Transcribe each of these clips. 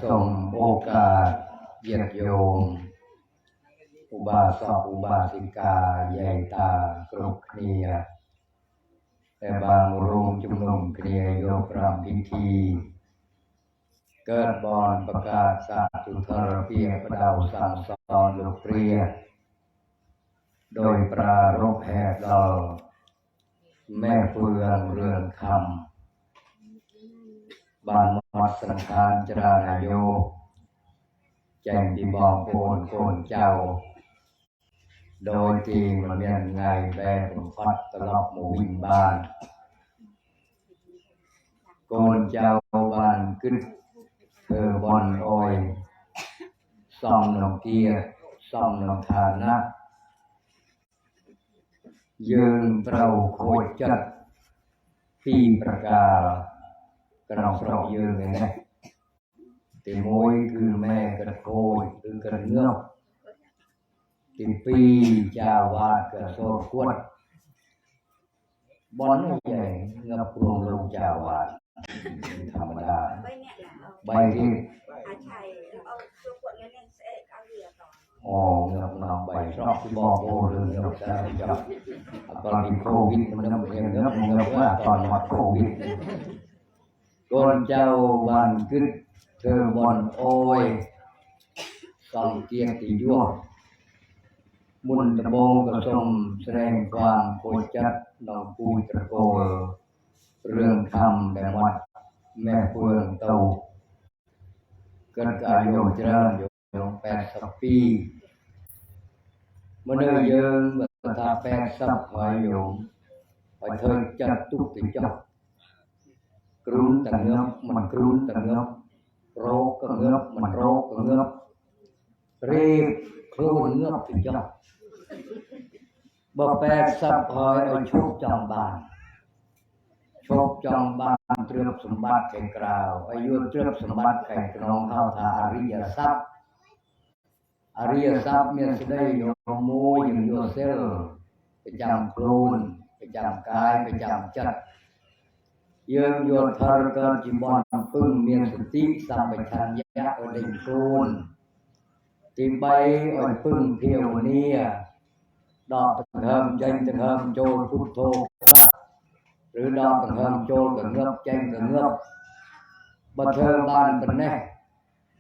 ส่งโอกาสญาติโยมอุบาสกอุบาสิกาใหญ่ตากรุบเคลียแต่บางรูปชุมนุมเคลียยกรำพิธีเกิดบอนประกาศสาธุธรเพียประดาวสั่งสอนลูกเปรียโดยปรารภแห่ดอลแม่เฟืองเรือนคำบานมัดสังฆานจรานายโยแจ้งที่บอกโคนเจ้าโดยที่มันยังไงแบงฟัดตลอดหมู่วิบานโกนเจ้าบานขึ้นเธอบอนโอยซ่อมนองเกียซ่อมนองทานนะยืนเปล่าโคตรจัดที่ประกาศกระนองเรายืนไงนะตีมวยคือแม่กระโคยคือกระเงือกตีปีจาวาดกระโซขวดบอลใหญ่เงือกรวมลงจาวาดธรรมดาใบที่อ๋อเงือกนำใบชอบที่บอกโอ้เรื่องเงือกได้จับตอนมีโควิดมันก็เป็นเงือกว่าตอนมาโควิดก่อนเจ้าวันขึ้นเธอบอนโอยส่องเกียงตียั่วมุนตะบงกระสมแสดงความโคจัดน้องปูตะโกเรื่องคำแต่วัดแม่เฟืองเตาเกิดกายโยเจริญโย80 ปีเมื่อเนื้อเยิงบัตร80 หอยโยมไปเธอจัดตุกติจับกรุ้นตะเงือบมันกรุ้นตะเงือบโรคก็เงือบมันโรคก็เงือบรีบครูนเงือบติจับบ่80 หอยเอาโชคจองบานโชคจองบานเตรียมสมบัติแข่งกล่าวอายุเตรียมสมบัติแข่งกรองเข้าทาอริยทรัพย์อริยทรัพย์เนี่ยจะได้โยมโมอย่างโยเซลไปจำโคลนไปจำกายไปจำจัดยังโยธาเกิดจิมบอนปึ้งเมียนสติสัมปชัญญะอดิโคลนที่ใบอ่อนปึ้งเที่ยวนี้ดอกตะเฮิมใจตะเฮิมโจรพุทโธหรือดอกตะเฮิมโจรกับเงือบใจกับเงือบบัดเทิงบ้านเป็นแน่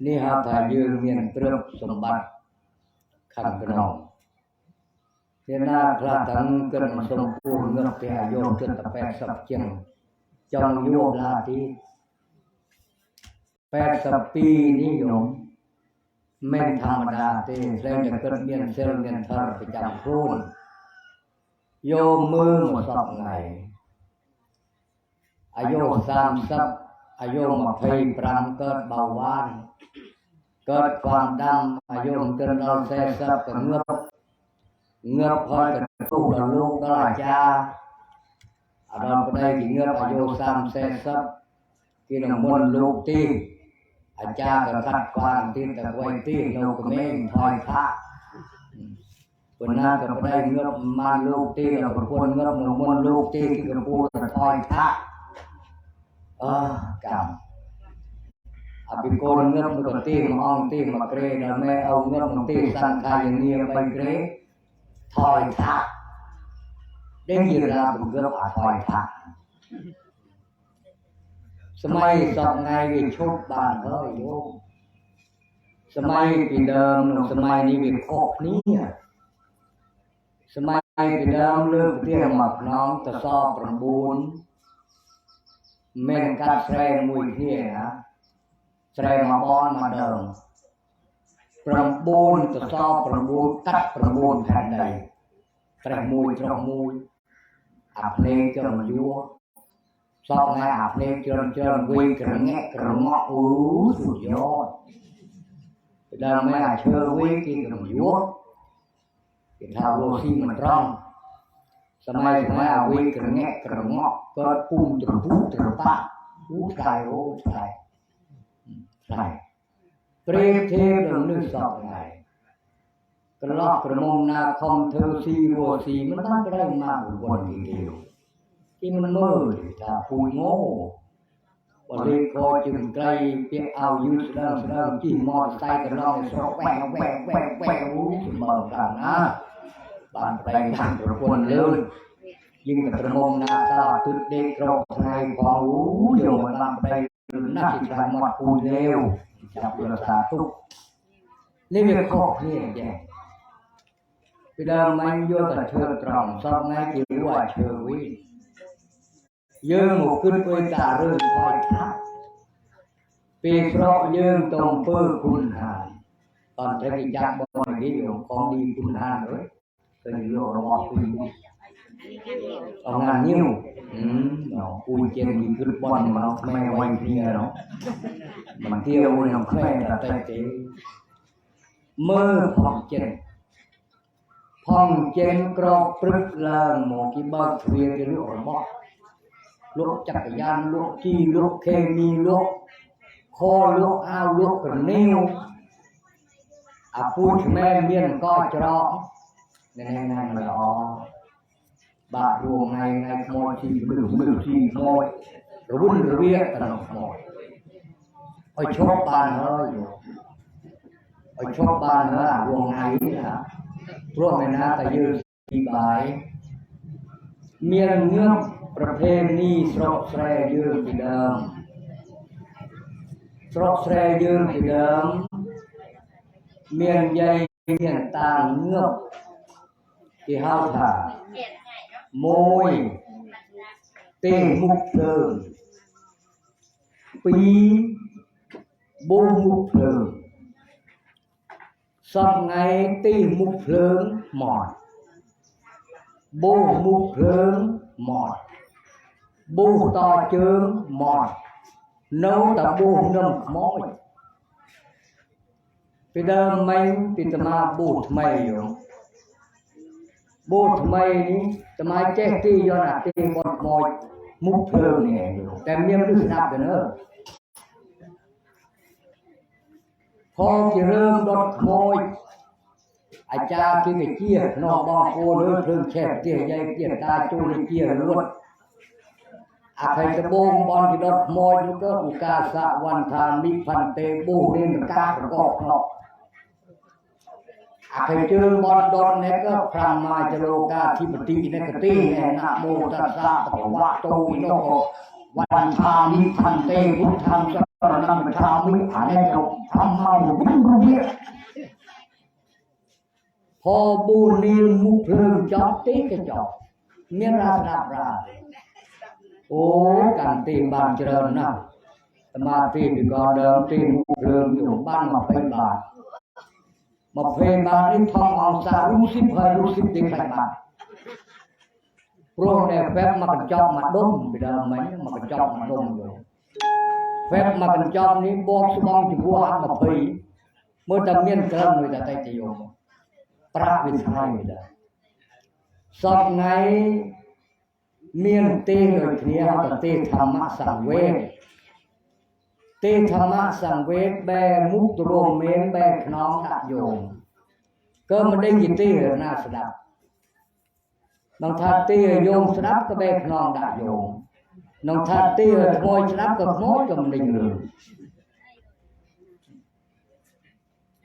นี่หาถ่ายยืนเมียนเตรียมสมบัติขันกระนองเจ้าหน้าคลาทั้งเกิดสมบูรณ์เงือบเทียโยมจนตะ80 เจียงจองโยมลาที80 ปีนี่โยมแม่นธรรมดาเต้แสดงจะเกิดเมียนเซลเมียนทารประจำโคลนโยมมือหมดสอบไงอายุ30อายุ20 ปรำเกิดเบาหวานเกิดความดำอายุเกินเราเสพกับเงือบพอยกับตู้ดลูกก็ลาจ้าเราไปได้กินเงือบอายุ30กินน้ำมันลูกตีอาจารย์ก็คัดความตีแต่ไว้ตีเราก็ไม่ถอยพระคนนั้นก็ไปได้เงือบมันลูกตีเราก็ควรเงือบน้ำมันลูกตีก็ควรถอยพระกรรมอภิโกนเงือบมันก็ตีมองตีมาเกรดแล้วแม่เอาเงือบมันตีสังขารอย่างนี้ไปเกรดถอยพระได้ยินเราเงือบถอยพระสมัยสอบไงวิชุบบานเฮ้ยโยมสมัยปีเดิมสมัยนี้วิโคกนี้สมัยปีเดิมเลือกเที่ยงหมักน้องตะซอประบูนเม่นกัดแสงมวยเที่ยนะแสงมาบอนมาเดิมประบูนตะซอประบูนกัดประบูนแผ่นใดแสงมวยตรงมวยอับเลงจะมายั่วสอบไงอาบเนมเจิญวิ่งกระแงะกระงอสุดยอดเดินไม่อาเชื่อวิ่งกินกระยั่วกินทาวโรซี่มันร้องสมัยอาวิ่งกระแงะกระงอก็ปุ่มตระตาใช่เปรียบเทียบดังนึกสอบไงกระลอกกระมงนาคอมเธอซีโรซีมันตั้งได้มาบุญวันเดียวที่มันมืดถ้าปุยโง่ บริโภคจึงไกลเปียเอายืดเดิมจีมอไซค์กันลองสกแหวกรู้เสมอกันนะบานไปทางประควรเลยยิ่งกระมงนาตาตุดเด็กเราไทยความรู้อยู่บานไปนักศึกษาหมดปูเร็วจับเวลาทุกนี่เป็นข้อเพี้ยนแย่ไปเดิมมันโยกเชิญตรองสอบง่ายกี่ว่าเชิญวิยืมหมู่ขึ้นไปตาเรื่องคอยทับปีเพราะยืมตรงเพื่อคุณหายตอนเทกิจักบอลนี้อยู่ของดีคุณหายเลยเคยอยู่รอบปีเอางานนิ้วเนาะคุยเจนดีขึ้นบอลมันไม่ไว้ที่เนาะมันเที่ยวในของแม่แต่เจ๊เมื่อพ่องเจนกรอกปรึกลางหมอกีบ้าเรียนเรื่องบอกลูกจักรยานลูกจีลูกเคมีลูกคอลูกอ้าวลูกกระนิ้วพูดแม่เมียนก็จรอกในมันอ๋อบาดรวงไงขโมยที่มือที่ขโมยรุ่นเรียกตลอดขโมยไอ้ชกบานเฮ้ยไอ้ชกบานเฮ้ยรวงไงนะรวงไงนะแต่ยืนที่บ่ายเมียนเงือกประเพณีสระแสยืนที่เดิมสระแสยืนที่เดิมเมียนใหญ่เมียนต่างเงือกที่ห้าวถ่ามวยเตะมุกเพลิงปีบูมุกเพลิงสับไงตีมุกเพลิงหมอดบูมุกเพลิงหมอดบูต่อเชิงหมอดโน้ตบูน้ำม้อยไปเดิมไม่ติดมาบูทำไมอยู่บูทำไมนี้ทำไมแจ๊กตีย้อนตีบอลมอยมุกเพลิงเนี่ยแต่เมียมันดูสนับกันเนอะพอจะเริ่มดดมอยอาจารย์กินเกี้ยนอกบ้านโอ้เรื่องเพลิงแคบเตี้ยใหญ่เตี้ยตาจูนเกี้ยล้วนอาใครจะบ่งบอลที่ดดมอยก็อุกาสะวันทานมิพันเตบูเรียนกาประกอบเนาะอาใครเจอบอลดดเนี่ยก็พรามมาจโลกาธิปติในกติแห่นะโมตัสสะภะคะวะโตอิโนวันทานมิพันเตพุทธังสรณังคัจฉามิอันนี้เราทำมาอยู่เป็นรูปเนี้ยพอบูนีมุกเพลิงจอบตีกระจอกเมียราดาบราโอ้การตีบานเจริญนะสมาธิดีก็เดิมตีมุกเพลิงอยู่บ้านมาเป็นบาทมาเป็นบาทนี่ทองเอาสารู้สิบตีใครบาทพวกเนี่ยแฟบมากันจอบมาดมไปเดิมไหมมากันจอบมาดมอยู่แฟบมากันจอบนี้บอกสมองที่บัวมาเพยเมื่อดำเนียนเกินเลยแต่ใจจะโยมปราบวิสัยได้สอบไงเมียนเตยเลยทีนี้เราเตธรรมะสังเวชเตธรรมะสังเวชแบมุกรวมเมนแบน้องดับโยมก็มันได้ยินเตยน่าสดับน้องทัดเตยโยมสดับก็แบน้องดับโยมน้องทัดเตยขโมยสดับก็ขโมยก็มันได้เรื่อง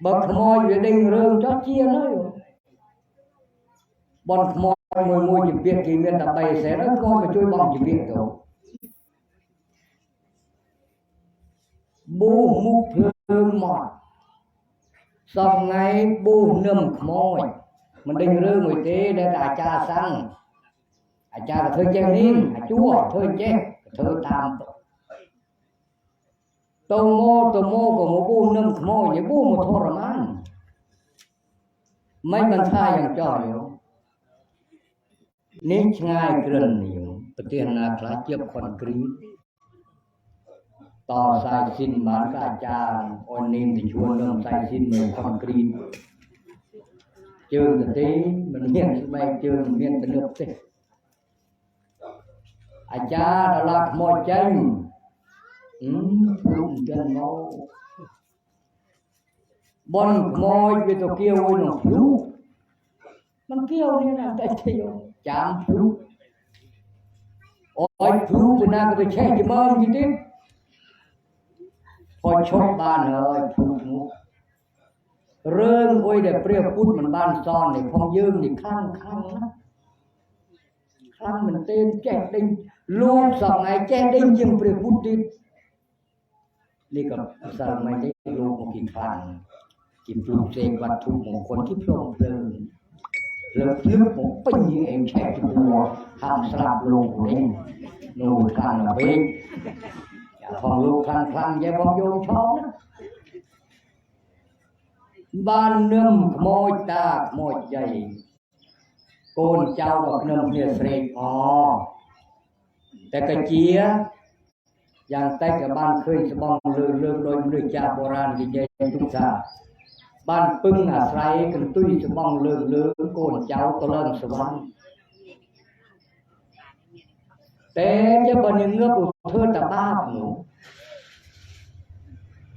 บักขโมยอยู่ได้เรื่องชอบเชี่ยเลยบอลขโมยมวยจิบเบียดกินเบียดตะไปเสร็จแล้วขโมยมาช่วยบอลจิบเบียดตัวบูมุกเพลิงหมดสอบไงบูนึ่มขโมยมันได้เรื่องมวยเตะได้อาจารย์สั่งอาจารย์เธอเจ้านิ่มชั่วเธอเจ้เธอทำตัวโม่ก็โมบูนึ่มขโมยอย่าบูมาทรมานไม่บรรทายอย่างจ่อเดียวนิ่งง่ายเกินอยู่ปฏิหารคลาเจียบคอนกรีตต่อสายสินบานอาจารย์อนนิมที่ชวนเรื่องสายสินเหมือนคอนกรีตเจอแต่ทีมันเมียนไม่เจอเมียนเป็นเนื้อเตะอาจารย์หลักหมดใจลุงจันโมบอลมอยไปตัวเกี่ยวไว้หนุ่มลูกมันเกี่ยวนี่นะแต่เที่ยวจามพลุโอ้ยพลุจะน่าก็ไปแช่กี่โมงกี่ที พอชกบ้านเลยถูกมุกเรื่องโอ้ยเด็กเปรี้ยวพุดมันบ้านซ่อนนี่พองยืมนี่ข้างนะข้างมันเต้นแจ๊กดิ้งลูกสองไงแจ๊กดิ้งยังเปรี้ยวพุดดินี่ก็สมัยนี้ลูกกินฟันกินปลูกเสกวัตถุมงคลที่พร้อมเพลิงเลิกลึกผมปีเองแช่ตัวทำสลับลูกเองลูกข้างละเป็นพองลูกคลั่งอย่าพองโยงช้อนบ้านเนื่อมขโมยตาขโมยใหญ่โกนเจ้ากับเนื่อมเนี่ยเสกอ๋อแต่กระเจียอย่างแต่กับบ้านเคยสมองเรื่องโดยมนุษย์จากโบราณที่ใหญ่ทุกชาบ้านปึ้งอาศัยกันตุ้ยสมองเรื่องโกนเจ้าตะเลิงสวรรค์แต่จะบันยังเงือบอุเธอแต่บ้าหนู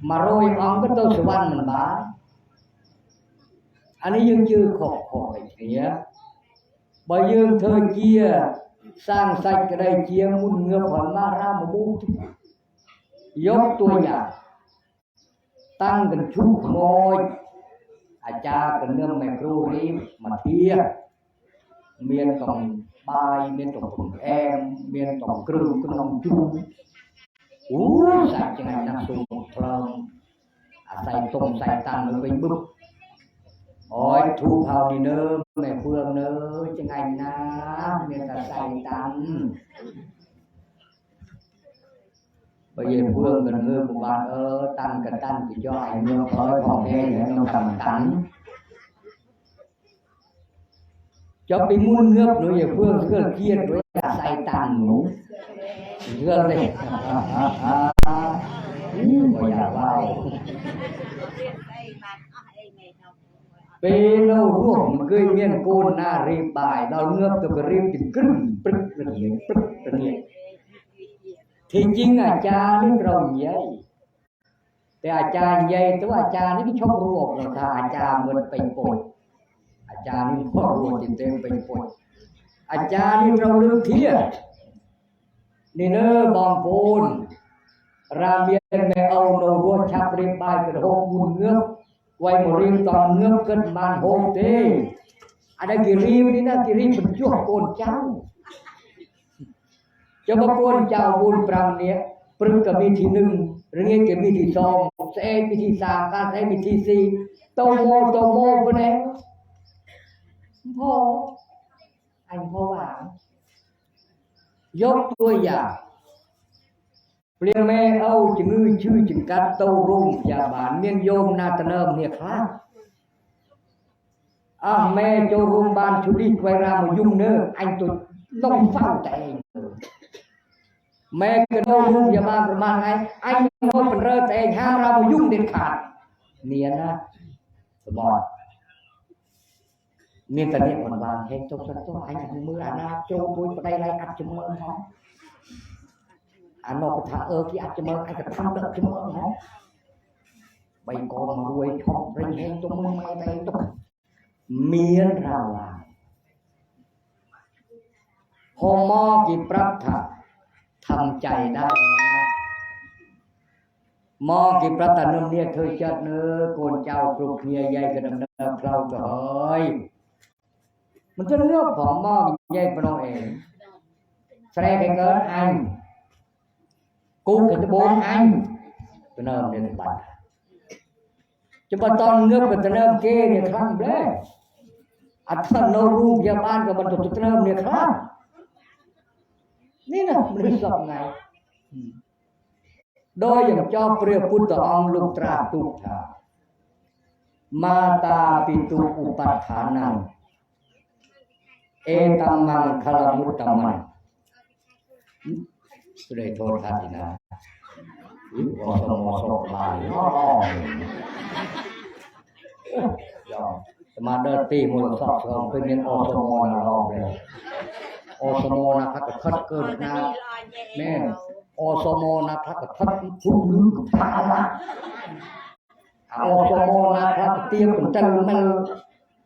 มาโรยอ่องก็ตัวสวรรค์มันบ้าอันนี้ยังยืดขอบเนี้ยบ่ยืมเธอเจียสร้างสัจก็ได้เจียมุนเงือบผ่อนมารามาบุกยกตัวอย่างตั้งกันชุกขโมยอาจารย์กันเนื่องแม่ครูรีบมาเทียเมียนต้องบายเมียนต้องผมแอมเมียนต้องกรึงก็น้องจูใส่จังไงนักสูงเพลิงใส่ตรงใส่ตันมันเป็นบึ้บโอ้ยทูเผาดีเนอแม่เฟืองเนอจังไงนะเมียนใส่ตันbây giờ phương gần ngư của bạn tăng cả tăng thì cho ảnh hưởng tới phòng đê để nó cầm tắn cho bị muôn ngước nữa giờ phương cứ kia với cả say tàn ngủ gương đi bây giờ vào bên đâu ruộng cười miên côn na rì bài đau ngước từ cái rìm thì cứng bứt rất nhiều thì chínhอาจารย์นี่เราใหญ่แต่อาจารย์ใหญ่แต่ว่าอาจารย์นี่ชอบรวบเราถ้าอาจารย์มันเป็นปนอาจารย์นี่พอรวบจริงๆเป็นปนอาจารย์นี่เราเลือกเทียนี่เนอบองปูนราเมียนแม่เอาโนรัวชับเรียบใบกระโหงบุญเงือกไว้มาเรียงตอนเงือกกันบานโฮมเต้adaกิรินี่นะกิริเป็นชั่วโกนเจ้าจะมาโกนเจ้าบุญปรำเนี่ยปรึกกับมีที่หนึ่งเรื่องเก็บมีที่สองเสกมีที่สามการใช้มีที่สี่โตโมไปไหนพ่ออันพ่อหวานยกตัวอย่างเปลี่ยนแม่เอาจึงชื่อจึงกัดโตรุ่งอย่าบานเมียนโยมนาตเนิมเนี่ยครับแม่โจรุ่งบานชุดิไวรามายุ่งเนออันตัวต้องเฝ้าแต่เองแม่ก็โดนรุ่งอย่ามาประมาณไงไอ้โน้ตเป็นเรื่องแต่ห้ามเรามายุ่งเด็ดขาดเนียนนะสมองเมียนแต่เนี่ยมันบางเห็นตัวสัตว์ไอ้มืออาโจบุยไปไรอัดจมูกเขาอันนอกถ้าที่อัดจมูกไอ้ก็ทำเด็กจมูกเขาใบกองมารวยทองเร่งเฮงตัวมึงไม่ได้ตัวเมียนเราพอมอกี่ปรับถะทำใจได้มอกี่ปรับแต่นมเนี่ยเธอจัดเนื้อโกนเจ้าปลุกเมียใหญ่กระดำเราจะเฮ้ยมันจะเลือกของมอใหญ่ปนเองแสดงให้เกิดอันกูเกิดจะโบนอันตัวเนิมเนี่ยบัดจะมาตอนเงือบกับตัวเนิมเกเนี่ยครั้งแรกอัตโนรูปยาบ้านกับบรรทุกตัวเนิมเนี่ยครับนี่นะมันสอบไงโดยอย่างเจ้าเปรียบพุทธองค์ลุกตราตุถามาตาปิตุอุปัฏฐานังเอตัมมังคลมุตตมันสุดยโทษทัศนะวสมสกลายสมาเดตีมูลสอบสองเป็นเงินอสมนะรอบเลยอสมนะพักคัดเกินนะแม่อสมนะพักคัดชุ่มลึกตาละอสมนะพักเตี้ยเป็นจันมัน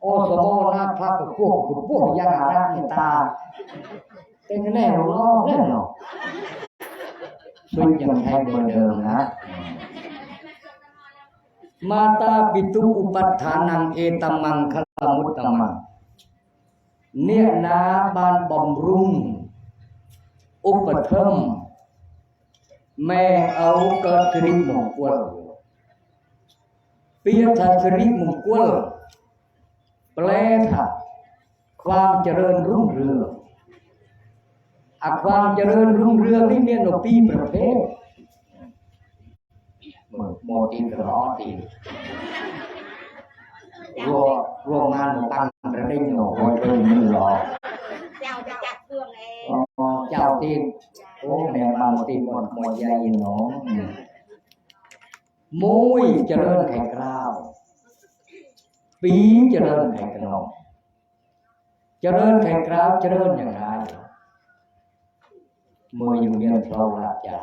อสมนะพักพวกยารักตาเป็นแน่รอบแน่นอนซึ่งยังใช้เบอร์เดิมนะ มาตาปิตุอุปัฏฐานังเอตัมมังคลมุตตมังเนี่ยนาบานบำรุงอุปถัมภ์แม่เอาเกิดสิริมงคลเปียธาสิริมงคลแปลថាความเจริญรุ่งเรืองความเจริญรุ่งเรืองนี่មាននៅពីរប្រភេទមកទីក្រអទីរងងานមកតាំងប្រដេញនោះឲ្យទៅមិនល្អចៅចាក់គ្រឿងឯងចៅទីអូអ្នកបានទីមកយាយនោះមួយเจริญខាងក្រៅពីរเจริญខាងក្នុងเจริญខាងក្រៅเจริญយ៉ាងไรមួយយើងមានផ្លូវឡាចា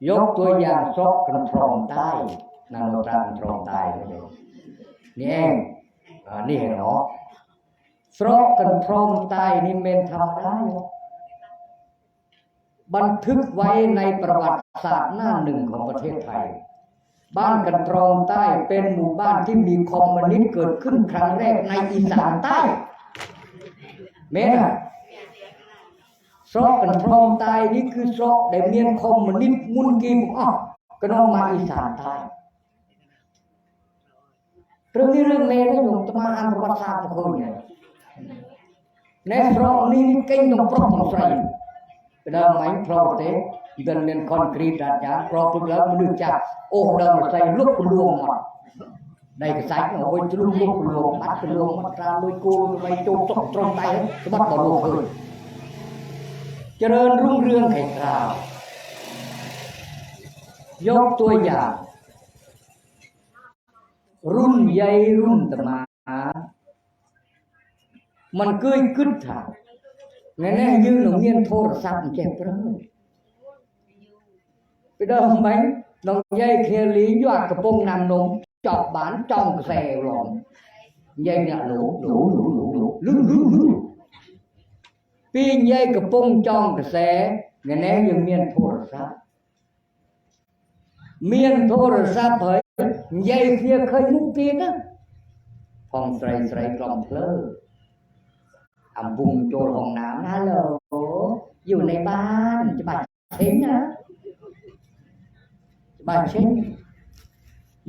ยกตัวอย่างซอกกันทรองใต้นางโนตรากันทรองใต้นี่เองนี่เห็นเนาะซอกกันทรองใต้นี่เป็นธรรมดาบันทึกไว้ในประวัติศาสตร์หน้าหนึ่งของประเทศไทยบ้านกันทรองใต้เป็นหมู่บ้านที่มีคอมมิวนิสต์เกิดขึ้นครั้งแรกในอีสานใต้เม่ซอกกันทรองใต้นี่คือซอกได้เมียนคอมมิวนิสต์มุนกีมก็น้องมาอีสานใต้เรื่องนี้เรื่องเลวนะโยมตมาอ่านประวัติศาสตร์ตะคุยเนี่ยในซอกนี้เก่งตรงปรบของใส่ไปเดิมไหมพรอเตเดินเมียนคอนกรีตอาจารย์พรอปุ๊บแล้วมันดึงจับโอ้เดิมใส่ลุกกลวงมาในกระสายโอ้ยจะลุกกลวงมัดกลวงมัดราลุยกูไปจุกตกตรงใต้สมัดต่อลูกเลยเจริญรุ่งเรืองแข่งข่าวยกตัวอย่างรุ่นใหญ่รุ่นตมามันเกยขึ้นถ่ายแน่ๆยืนหลงเงียนโทรศัพท์แจกเปล่าไปเดิมไหมน้องใหญ่เคลียอดกระโปรงนำนมจอบบ้านจ้องแสวหลงใหญ่เนี่ยหลูปีนใหญ่กระโปรงจ้องกระแสแน่ๆยังเมียนโทรศัพท์เมียนโทรศัพท์เผยใหญ่เคลียเคยมุกเตียนนะห้องใส่กล่องเพลอบุงโจรห้องน้ำนะโหลอยู่ในบ้านจะบาดเช็งนะบาดเช็ง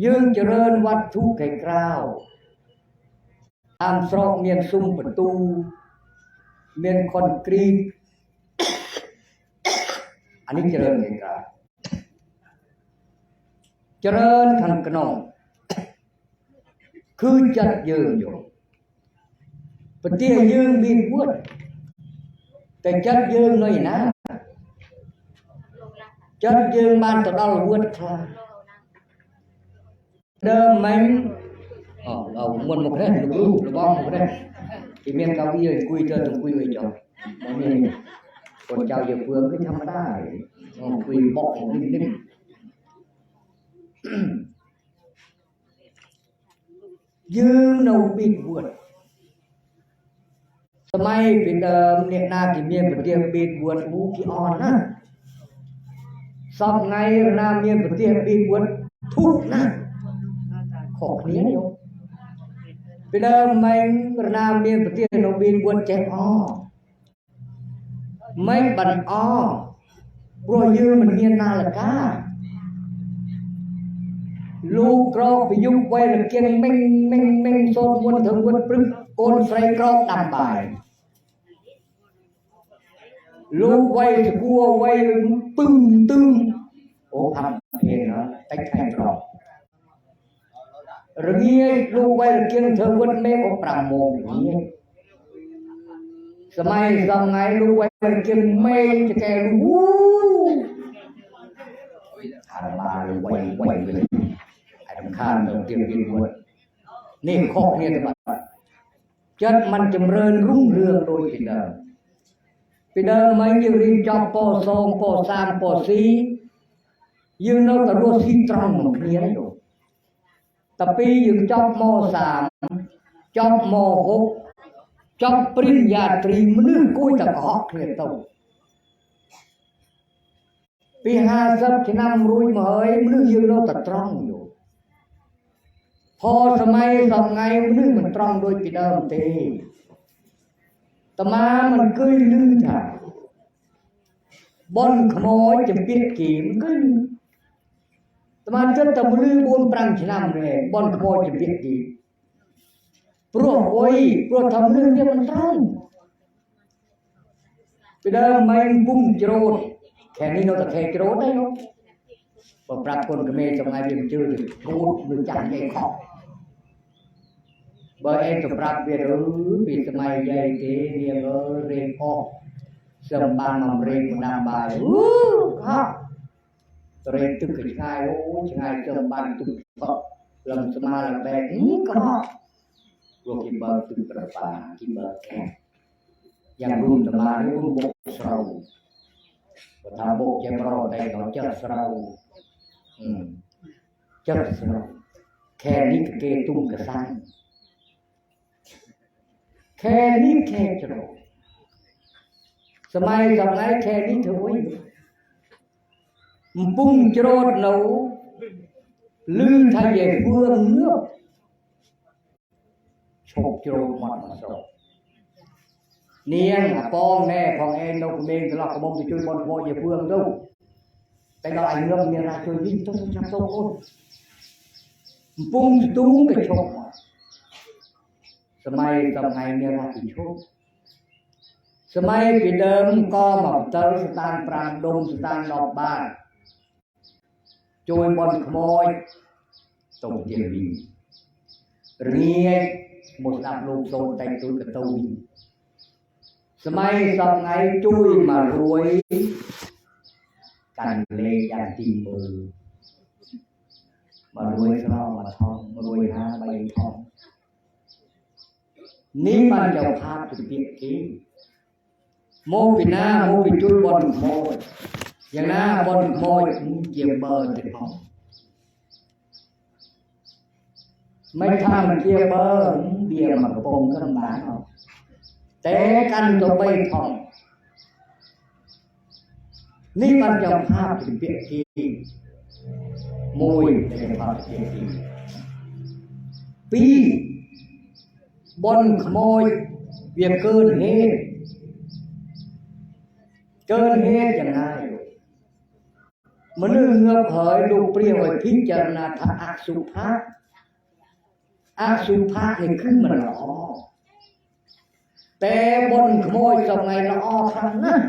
ยืนเจริญวัตถุไก่กล้าวตามซอกเมียนซุ้มประตูเมียนคอนกรีตอันนี้เจริญไก่กล้าวเจริญขันกนองคือจัดยืนอยู่ปฏิยืนมีวุฒิแต่จัดยืนเลยนะจัดยืนมันตลอดวุฒิครับเดิมมันเราวนmột cáiลูกบ้องmột cái thì miền cao bây giờคุยเจอถึงคุยเลยจ้ะมันนี่คนเจ้าอย่าเฟืองก็ทำไม่ได้คุยบอกนิดยืนเอาบิดวุฒิสมัยเป็นเดิมเนี่ยนาที่เมียนประเดี๋ยวบิดวุฒิหูกี่อ่อนนะสอบไงนาเมียนประเดี๋ยวบิดวุฒิทุกนะขอกนี้อยู่เป็นเดิมไม่นาเมียนประเดี๋ยวบิดวุฒิแจ้งอ้อไม่บันอ้อโปรยยืนมันเมียนนาละก้าลูกกรอกไปยุบไว้เกียงเม่งโซนวนถึงวนปรึกโกนใส่กรอกดำใบลูกไว้จะกลัวไว้ตึงโอ้ทำเพลงเนาะแต่แข่งกรอกเรียกลูกไว้เกียงถึงวนเมฆโอปราโมงนี้สมัยลูกไว้เกียงเมฆจะแก่รู้ทานมาเลยไว้เลยข้ามเตียงบินวนนี่ข้อเนี่ยแบบจัดมันจำเริญรุ่งเรืองโดยที่เดิมไปเดิมไม่ยืนริมจอมปอสองปอสามปอสี่ยืนเอาแต่รัวซีตรองมันเคลียร์อยู่แต่ปียืนจอมมสามจอมมหกจอมปริญญาตรีมันนึกกุ้ยแต่ขอเคลียร์ตัว ปี50ឆ្នាំរួចមកហើយមនុស្សយើងនៅតែត្រង់อยู่พอសម័យសពថ្ងៃមនុស្សមិនត្រង់ដូចពីដើមទេតាមាមិនเคยឮថាបនខ្មោចចម្ពាក់គេមិនឃើញតាមាគិតតែមនុស្ស4-5ឆ្នាំទេបនខ្មោចចម្ពាក់គេព្រោះអុយព្រោះថាមនុស្សវាមិនត្រង់ពីដើមមិនពុំច្រូតខែនេះនៅតែខែច្រូតទេបើប្រាប់គុណក្មេចំងាយវាជឿទៅឈូតនឹងចាស់គេខកបើឯងទៅប្រាប់វាពីសម័យយាយទេនាងអើយរេងអស់សឹមបានមករេងបណ្ដាំបាយខករេងទឹកឆ្ងាយអូឆ្ងាយសឹមបានទឹកផកលំស្មារបែកក៏ព្រោះគេបើទឹកប្របាគេបើខែយ៉ាងរួមតមារួមបុកស្រោបើថាបុកជាប្រតែដល់ចិត្តស្រោចិត្តស្រោខែនេះគេទុំកសាំងខែនេះខែច្រកសម័យថ្ងៃខែនេះធ្វើវិញកំពុងច្រូតនៅលឺថាយាយវឿងងើបឈប់ច្រូតមកស្រុកនាងអាបងណែផងឯងនៅក្មេងឆ្លោះកំមុំទៅជួយបនខ្មោចយាយវឿងទៅតែដល់ឯងងើបមានរាជួយវិញទៅចាំទៅអូនកំពុងស្ទូងទៅឈប់សម័យថ្ងៃមានរាជឈប់សម័យពីដើមក៏មកទៅស្ថាន5ដុំស្ថាន10បាតជួយបនខ្មោចទៅជាវិញរៀងមកស្ដាប់លោកសូនតែជួយកតូវិញសម័យសពថ្ងៃជួយមករួយកាន់លេខយ៉ាងទីមើលមករួយស្រោមកថងរួយ53ថងនេះបានយកภาพទៅពីគេមកពីណាមកពីជួយបនខ្មោចយ៉ាងណាបនខ្មោចជាបើទៅផងមិនថាមិនជាបើវាមកកំពុងកំបានតែកាន់ទៅ3ផងនេះបានយកภาพទៅពីគេមួយដែលภาพជាគេពីរបនខ្មោចវាកើនហេតុយ៉ាងណាមនុស្សងើបហើយលោកព្រាវឲ្យពិចារណាថាអសុភៈនេះគឺមិនល្អតែបនខ្មោចសងៃល្អខ្លាំងណាស់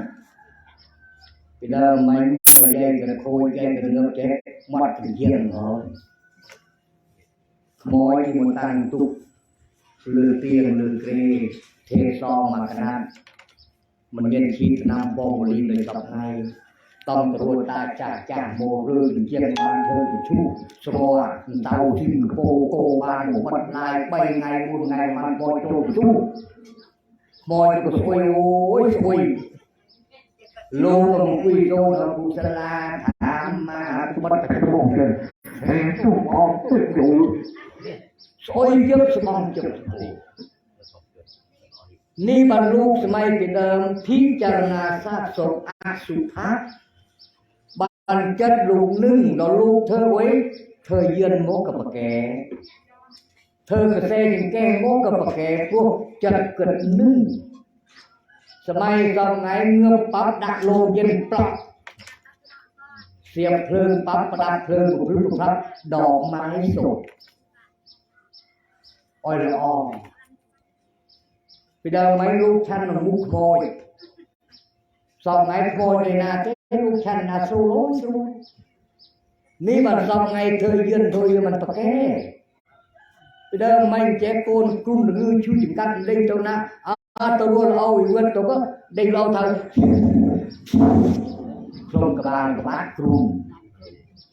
ពីដើមមិននិយាយទៅខូចគេទៅងើបចេះមាត់ជាងហើយខ្មោចទីមួយតាំងទុកលឺទៀងលឺក្រេទេសមកកណាត់មិនមានជីឆ្នាំបងមលីនៅសពថ្ងៃតំត្រួតតាចាស់មករឿងជាបានធ្វើជូស្រោតៅទីកពោគោបានមកបាត់ឡាយ3ថ្ងៃ4ថ្ងៃបានបោះចូលជូមកក៏ស្អុយអូយស្អុយលោកអង្គុយចូលដល់គូសាលាថាមកបាត់តែក្នុងគេហើយទូអត់ទៅស្អុយយកស្មងចិត្តនេះបានលោកសម័យពីដើមពិចារណាសាស្ត្រអសុភៈបានចិត្តលោកនឹងដល់លោកធ្វើអីធ្វើយិនមកកបកែធ្វើកសែងកែមកកបកែព្រោះចិត្តគិតនឹងសម័យដល់ថ្ងៃងើបបាត់ដាក់លោកយិនប្លក់សៀមភ្លើងបាត់ផ្ដាច់ភ្លើងព្រឹកផ្លាត់ដកម៉ៃសូតអយល្អពីដើមមិនលោកឆាន់នឹងមុខខ្មោចសពថ្ងៃខ្មោចឯណាទេលោកឆាន់ណាស្រួលស្រួលនេះបើសពថ្ងៃធ្វើយិនធ្វើមិនប្រកែពីដើមមិនចេះកូនគ្រុំលឺឈឺចង្កាត់លេងទៅណាអត់ទៅរលឲ្យវិតទៅក៏ដេញលោទៅក្នុងក្បាលក្បាត់គ្រុំ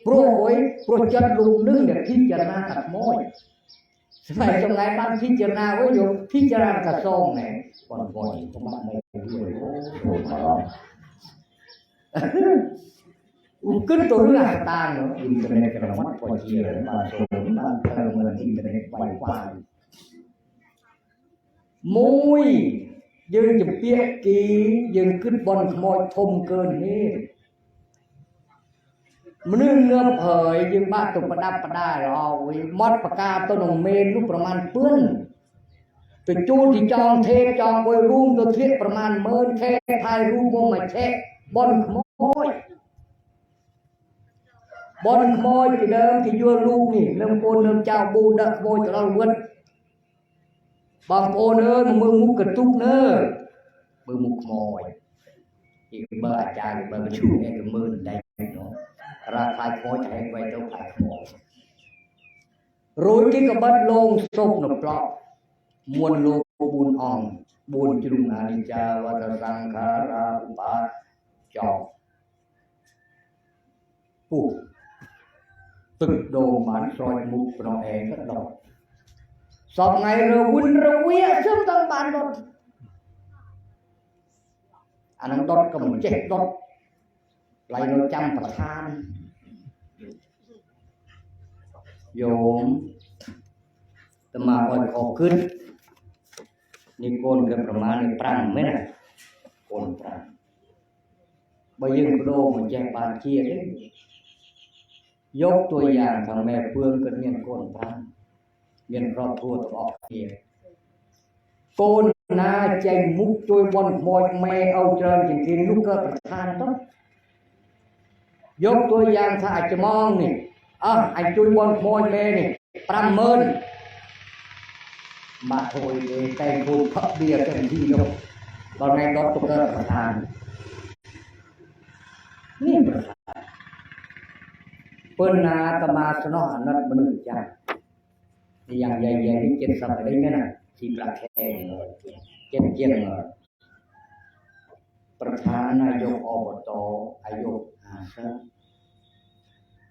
ព្រោះអុយព្រោះចិត្តលោកនឹងដែលពិចារណាថាខ្មោចស្មៃចំណាយបានពិចារណាអូយកពិចារណាថាសងណែបងបងខ្ញុំបាននៅជួយអូគិតទៅរឿងអាតានអ៊ីនធឺណិតក្រមាត់ពជាបានសូមបានធ្វើមើលអ៊ីនធឺណិតវាយវាយមួយយើងជំពាក់គីយើងគិតបនខ្មោចធំកើនហេតុ มันเงื่อนเผยยิงบ้าตุกประดับประได้รอวิมอดปากกาตัวหนุ่มเมนลูกประมาณเปื้อนตัวจูที่จองเทจองไว้รุ่งตัวเทียบประมาณเมินแค่ทายรูปมงมาเช็คบอลขโมยบอลขโมยที่เดิมที่ยัวลูกนี่เริ่มโกนเริ่มเจ้าบูดักขโมยตลอดวันบางโอนเอ้ยมือมุกกระตุกเนอมือมุกขโมยอีกเบอร์อาจารย์เบอร์ประชุมเองกับมือได้เนาะราคาขโมยแทงไว้เท่าไหร่ขโมยรู้ที่กับบัดลงศพหนุปลอกมวลโลบุญอ่องบุญจุลอานิจาวัฏสังขาราอุปาจอกปุ๊บตึกโดมันซอยมุกปนองเองก็ดอกสอบไงเราวุ่นเราเวียซึ่งต้องบานรถอันนั้นรถก็เหมือนเจ็ดรถไหลเราจำประทานโยมตมาคอยขอขึ้นนี่โกนกันประมาณนี้ปรังไหมนะโกนปรังบางยังโดมันแจกบานเคียร์ยกตัวอย่างทางแม่เพื่อนกันเงี้ยโกนปรังเงี้ยครอบครัวต้องออกเคียร์โกนนาใจมุกตัวบอลมอยแม่เอาเจริญจริงๆลูกก็ประทานต้องยกตัวอย่างถ้าอาจจะมองนี่ไอ้จุยบอลมอยแม่นี่ประเมินมาโอยแต่งตัวพับเบียร์กันที่ยกตอนนี้รถตุ๊กตาประธานนี่ประธานเปิ้ลนาตมาสนอนัดมันหนึ่งจังอย่างใหญ่ๆที่เจ็ดสัปดาห์ได้ไหมนะที่ประเทศเจ็ดเจ็ดประธานนายกอบตอายุ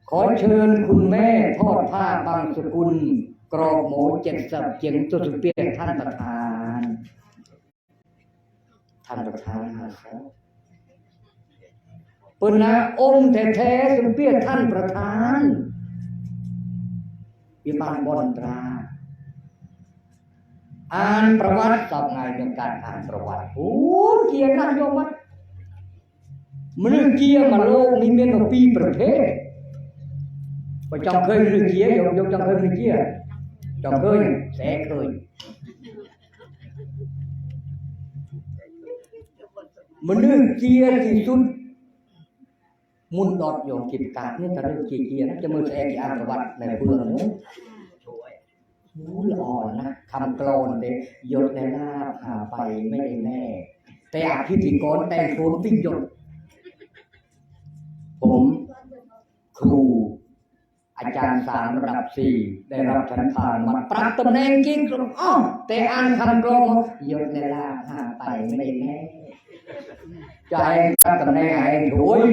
ขอเชิญคุณแม่ทอดผ้าบางสกุลกรอบหมูเจ็ดสับเจียงตัวสุเปียท่านประธานหาซะปุณณะองค์แท้ๆสุเปียท่านประธานวิมานบนตราอ่านประวัติสอบไงเรื่องการอ่านประวัติโอ้เกียรตินะโยมมันมันเกียรติมาโลกมีเมียนปีประเทศไปจำเคยหรือเกียรติโยมจำเคยหรือเกียรติจำเคยแสเคยมันเรื่องเกียรติที่สุดมุนดอดโยมกิจการนี่แต่เรื่องเกียรติจะมือแสกี่อ่านประวัติในเพื่อนเนี่ยหูอ่อนนะคำกลอนเด็ยศในหน้าหาไปไม่ได้แน่แต่อาพิธีกรแต่งโทนติ้งยศผมครูอาจารย์3 ระดับ 4ได้รับฉันทานมาปรับตำแหน่งจริงแต่อ่านคำกลอนยศในหน้าหาไปไม่ได้แน่ใจปรับตำแหน่งให้ถวย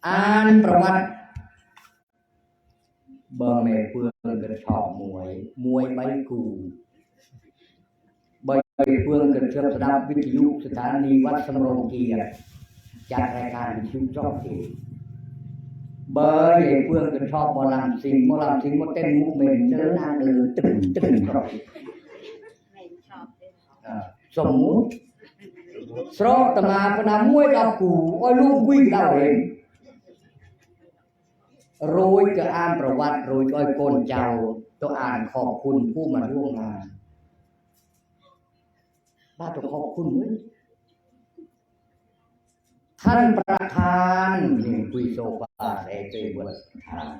อ่านประวัติเบอร์เมเพื่อนกันชอบมวยใบกูใบเพื่อนกันเชื่อมสดับวิทยุสถานีวัดสำโรงเกียรติจัดรายการวิทยุช่องเอกเบอร์เพื่อนกันชอบหมอลำสิงมาเต้นมุกเมนเจอหน้าตึงครับสมมุติสระตมาพนามวยดาวกูอ้อยลูกวิ่งดาวเองโรยก็อ่านประวัติโรยก็โกนเจ้าตัวอ่านขอบคุณผู้มาร่วมงานบ้าตัวขอบคุณเว้ยท่านประธานนี่คุยโซฟาเอเจบประธาน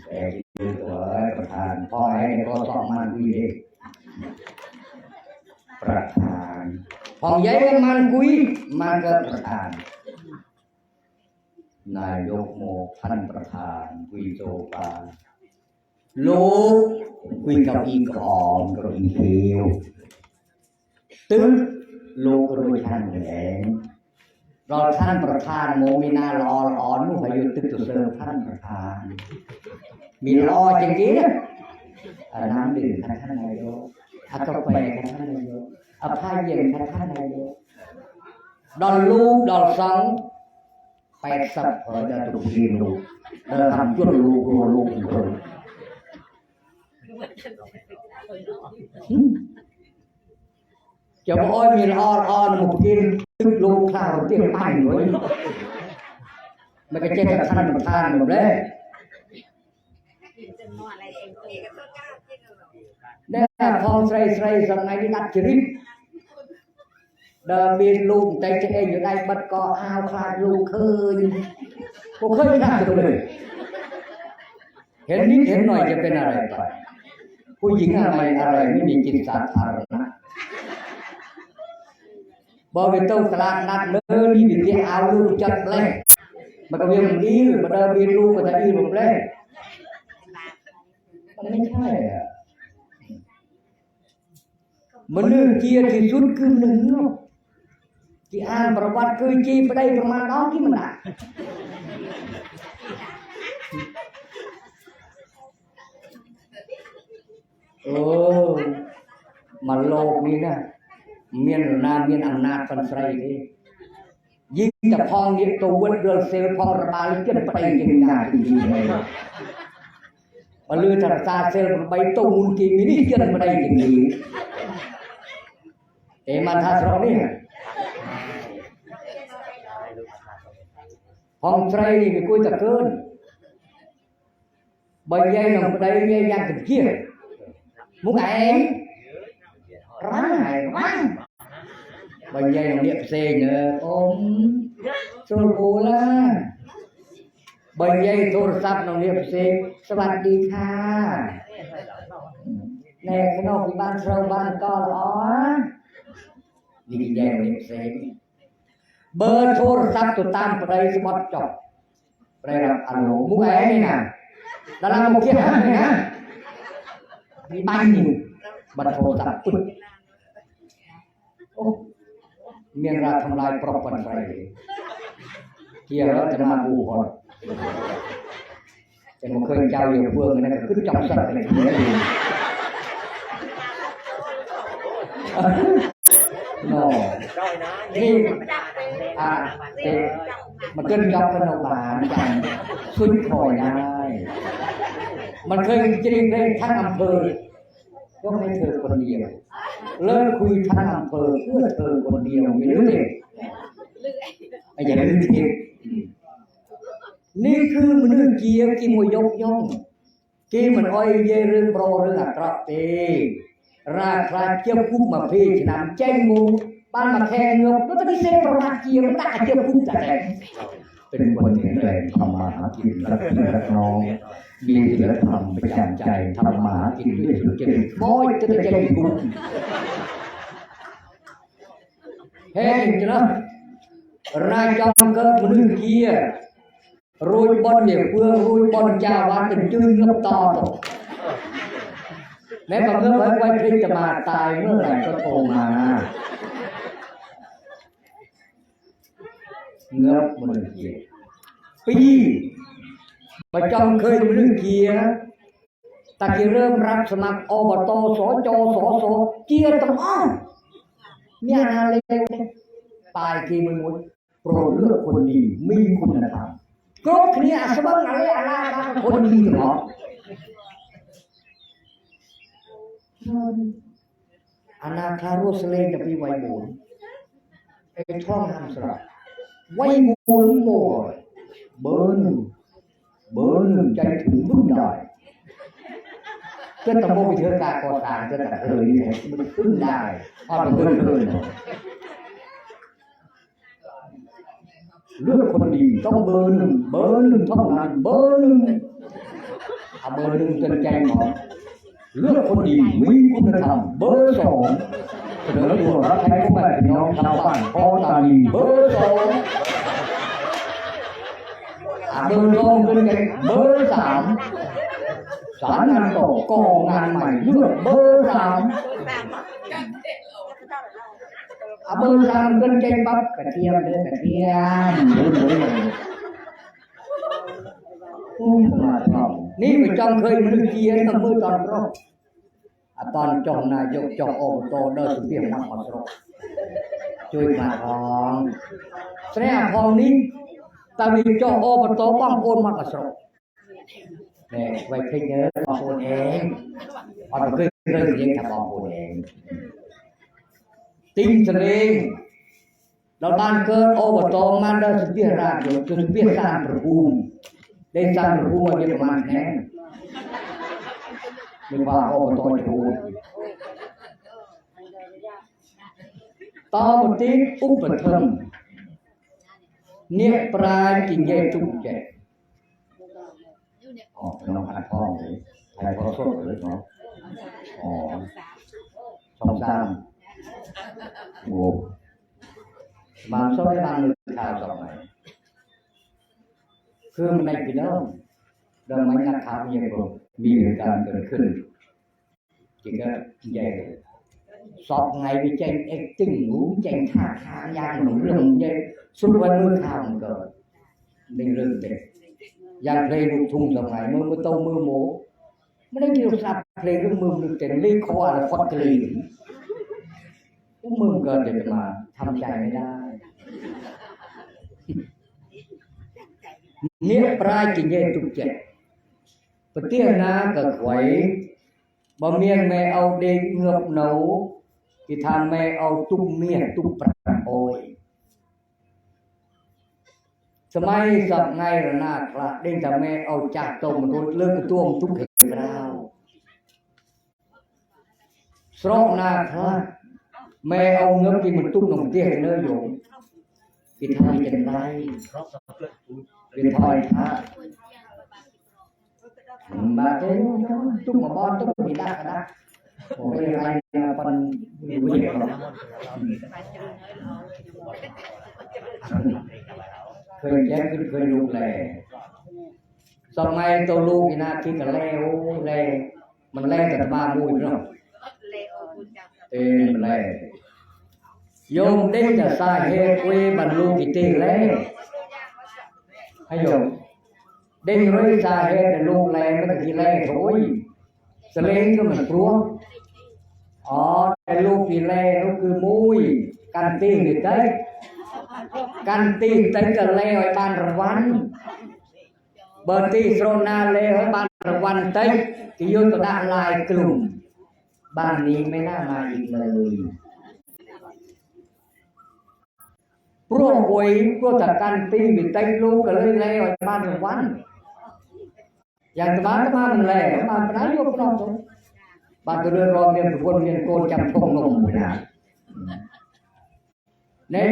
เอเจตัวประธานพ่อไอ้ก็สอบมันคุยเองประธานพ่อใหญ่ก็มันคุยมันก็ประธานนายกโมท่านประธานคุยโซฟาลูกคุยกับอีกของกับอีเทียวตึ้งลูกโดยท่านแหงเราท่านประธานโมมีนาลอนู่พยุตึกตุเสริมท่านประธานมีรอจริงๆน้ำดื่มท่านนายกกาแฟท่านนายกผ้าเย็นท่านนายกดอลลูกดอลสองไปสับจะถูกยิงลูกทำจุดลูกเลย จะบอกว่ามีอ่อนmộtกินตึกลูกข้าวเตี้ยไปเลยมันก็เจ๊กับท่านทานหมดเลยเนี่ยพอใส่สมัยนี้นัดจริตเดินบินลุงใจเจ๊อยู่ในบัดกออ้าวคลาดลุงเคยผมเคยทำตัวเลยเห็นนิดเห็นหน่อยจะเป็นอะไรไปผู้หญิงอะไรไม่มีจิตสาธารณะบอกไปตู้ตลาดนัดเลยนี่วิธีเอาลูกจัดเลยมันก็เวียนดีมันเดินบินลูกมันจะดีหมดเลยมันไม่ใช่อ่ะมันเรื่องเจียที่สุดคือหนึ่งที่อ่านประวัติคือจีไปได้ประมาณน้องที่มันอ่ะมันโลกนี้นะเมียนนาเมียนอำนาจฟันไสที่ยิ่งจะพองยิ่งตัววัดเรือเซลพองระบายจนไปยังงานจริงๆเลยมาลือธรรมชาติเซลไปตัวมุนกินนี่จนมาได้จริงๆมันท่าสระนี่พองไสนี่มีคุยตะเกินใบใหญ่หนุ่มใบใหญ่ยังถึงเกี้ยมุกเองร้านไหนร้านใบใหญ่เรียบเซนเนอมโซลูล่าใบใหญ่โทรศัพท์น้องเรียบเซนสวัสดีค่ะในขนมที่บ้านเราบ้านก็ร้อนนี่ใหญ่เรียบเซนเบอร์โทรศัพท์ตัวตามไปสมัครจบไปรับอารมณ์มุกเองนี่นะdalam mungkin ya banyak berfoto pun miaraทำลาย properti saya kira cuma buhon yang mungkin jauh yang buang ini cứ trong sạch này noนี่มันขึ้นยอดขนมหวานกันขึ้นคอยได้มันเคยจริงเลยทั้งอำเภอก็ให้เธอคนเดียวเลิกคุยทั้งอำเภอเพื่อเธอคนเดียวไม่รู้ดิไอ้อย่างนี้ทีนี่คือมันเรื่องเกี่ยวกินมวยยกย่องกินมันอ้อยเยเรื่องโปรเรื่องอัตราเตราคาเกี่ยวพุ่งมาเพชนำแจ้งมูบ้านมาแทงเงาแล้วก็ที่เซ็นประมาณเกี่ยวได้เกี่ยวพุ่งจัดแทงเป็นคนแข็งแรงทำมาหากินรักพี่รักน้องมีศีลธรรมประจำใจทำมาหากินด้วยสุจริตบ่อยจะใจกุ้งเฮ้ยจ้ะรายจอมเกิดมันเกี่ยรุยบอลเดี่ยวเพื่อรุยบอลเจ้าวันเป็นจื้อเงาต่อแม้บางเมื่อไว้พริกจะมาตายเมื่อไหร่ก็โทรมาเงือบมันเกี่ยปีประจำเคยมันเกี่ยตะกี้เริ่มรับสมัครอบตสจสสเกี่ยต้องอ้อมีอะไรตายกี่มันหมดโปรดเลือกคนดีมีคุณธรรมครบเคลียร์สมบัติอะไรคนดีเหรออนาคารุสเลงกับพี่ไวบูนไอ้ท่องทำสระไวบูนโมเบอร์หนึ่งใจถึงรุ่นใหญ่ก็ต้องโมไปเชื่อการก่อสร้างก็แต่นี่มันขึ้นได้พอมันขึ้นเลือกคนดีต้องเบอร์หนึ่งเท่านั้นเบอร์หนึ่งเอาเบอร์หนึ่งจนใจหมดเลือกคนดีมีคุณธรรมเบอร์สองเสนอตัวรับใช้พ่อแม่พี่น้องชาวบ้านพอตาลีเบอร์สองเบอร์สองเป็นไงเบอร์สามสารงานต่อกองงานใหม่เลือกเบอร์สามเบอร์สามเป็นไงปั๊บกระเทียมเดือกระเทียมนี่ไปจำเคยมันเกียร์ตั้งมือตอนรบตอนจงนายกจงอบตเดินสุเทียมนักขอสรบช่วยมาทองแสดงทองนี้ตาวิจงอบตบ้างโอนมากขอสรบเนี่ยไว้ขึ้นเยอะบางคนเองพอเราขึ้นเรื่องเลี้ยงทำบางคนเอง tinh thần lênเราบ้านเกิดอบตมาได้สเปียราชจนสเปียสร้างประภูมิได้สร้างประภูมิมาประมาณแน่ไม่ว่าอบตจะพูดต่อมาที่อุปธรรมเนี่ยปลายกินเย่จุกแจอ๋อน้องอัดพ่อเลยไทยพ่อสดเลยเนาะอ๋อช่องสามโอ้บางช่องบางข่าวสมัยคือมันในพี่น้องเราไม่นักข่าวยังมีเหตุการณ์เกิดขึ้นจริงก็ใหญ่สอบไงไปเจนเอ็กติ้งหนูเจนท่าทางยางหนูเรื่องใหญ่สุดวันมือข่าวเกิดในเรื่องเด็กอย่างเพลงลูกทุ่งสมัยมือโตมือโมไม่ได้ยินสับเพลงเรื่องมือเต็มลิ้นคออะไรฟัดกลีมึงก็จะมาทำใจไม่ได้เนี่ยปลายกินเย็นตุกเจ็บปะเตี้ยนากับไข่บ่เมียนแม่เอาเด็กเงือบหนูที่ทำแม่เอาตุ้มเมียตุ้มปลาโอยสมัยสับไงระนาคละเด้งแต่แม่เอาจากตมรถเลิกตัวตุ้มเห็ดกราวสระนาคละแม่เอาเงือบกินมันตุ้มลงเตี้ยเนื้อหยงกินทำเป็นไรเป็นทอยท่ามาเจ้าตุ้มมาบอลตุ้มมีได้กันนะโอ้ยอะไรเนี่ยปันวิ่งเคยแจ้งขึ้นเคยลูกแหล่สมัยตัวลูกนี่นะที่กันแล้วแหล่มันแหล่กันบ้ามุ้ยเนาะมันแหล่โยมเด็กจะสาเหตุเวบรรลุกิติแล้วให้โยมเด็กรู้สาเหตุลูกแหล่ไม่ต้องกินแหล่โอยเสลงก็เหมือนพรวงอ๋อแต่ลูกกินแหล่ลูกคือมุ้ยกันตีหรือเต้กันตีเต้กันแหล่ไว้บ้านรางวัลเบอร์ตีโซนาแหล่ไว้บ้านรางวัลเต้ที่ยุติได้ลายกลุ่มบ้านนี้ไม่น่ามาอีกเลยพวกบวยพวกตะกันตีบิดเต้ลูกก็เลยแหล่ไว้บ้านรางวัลอย่างตะบ้านมันแหล่บ้านปนายกน้องบ้านตัวเรือนรอเมียนคนเมียนโกนจับทงลงไปนะเนี่ย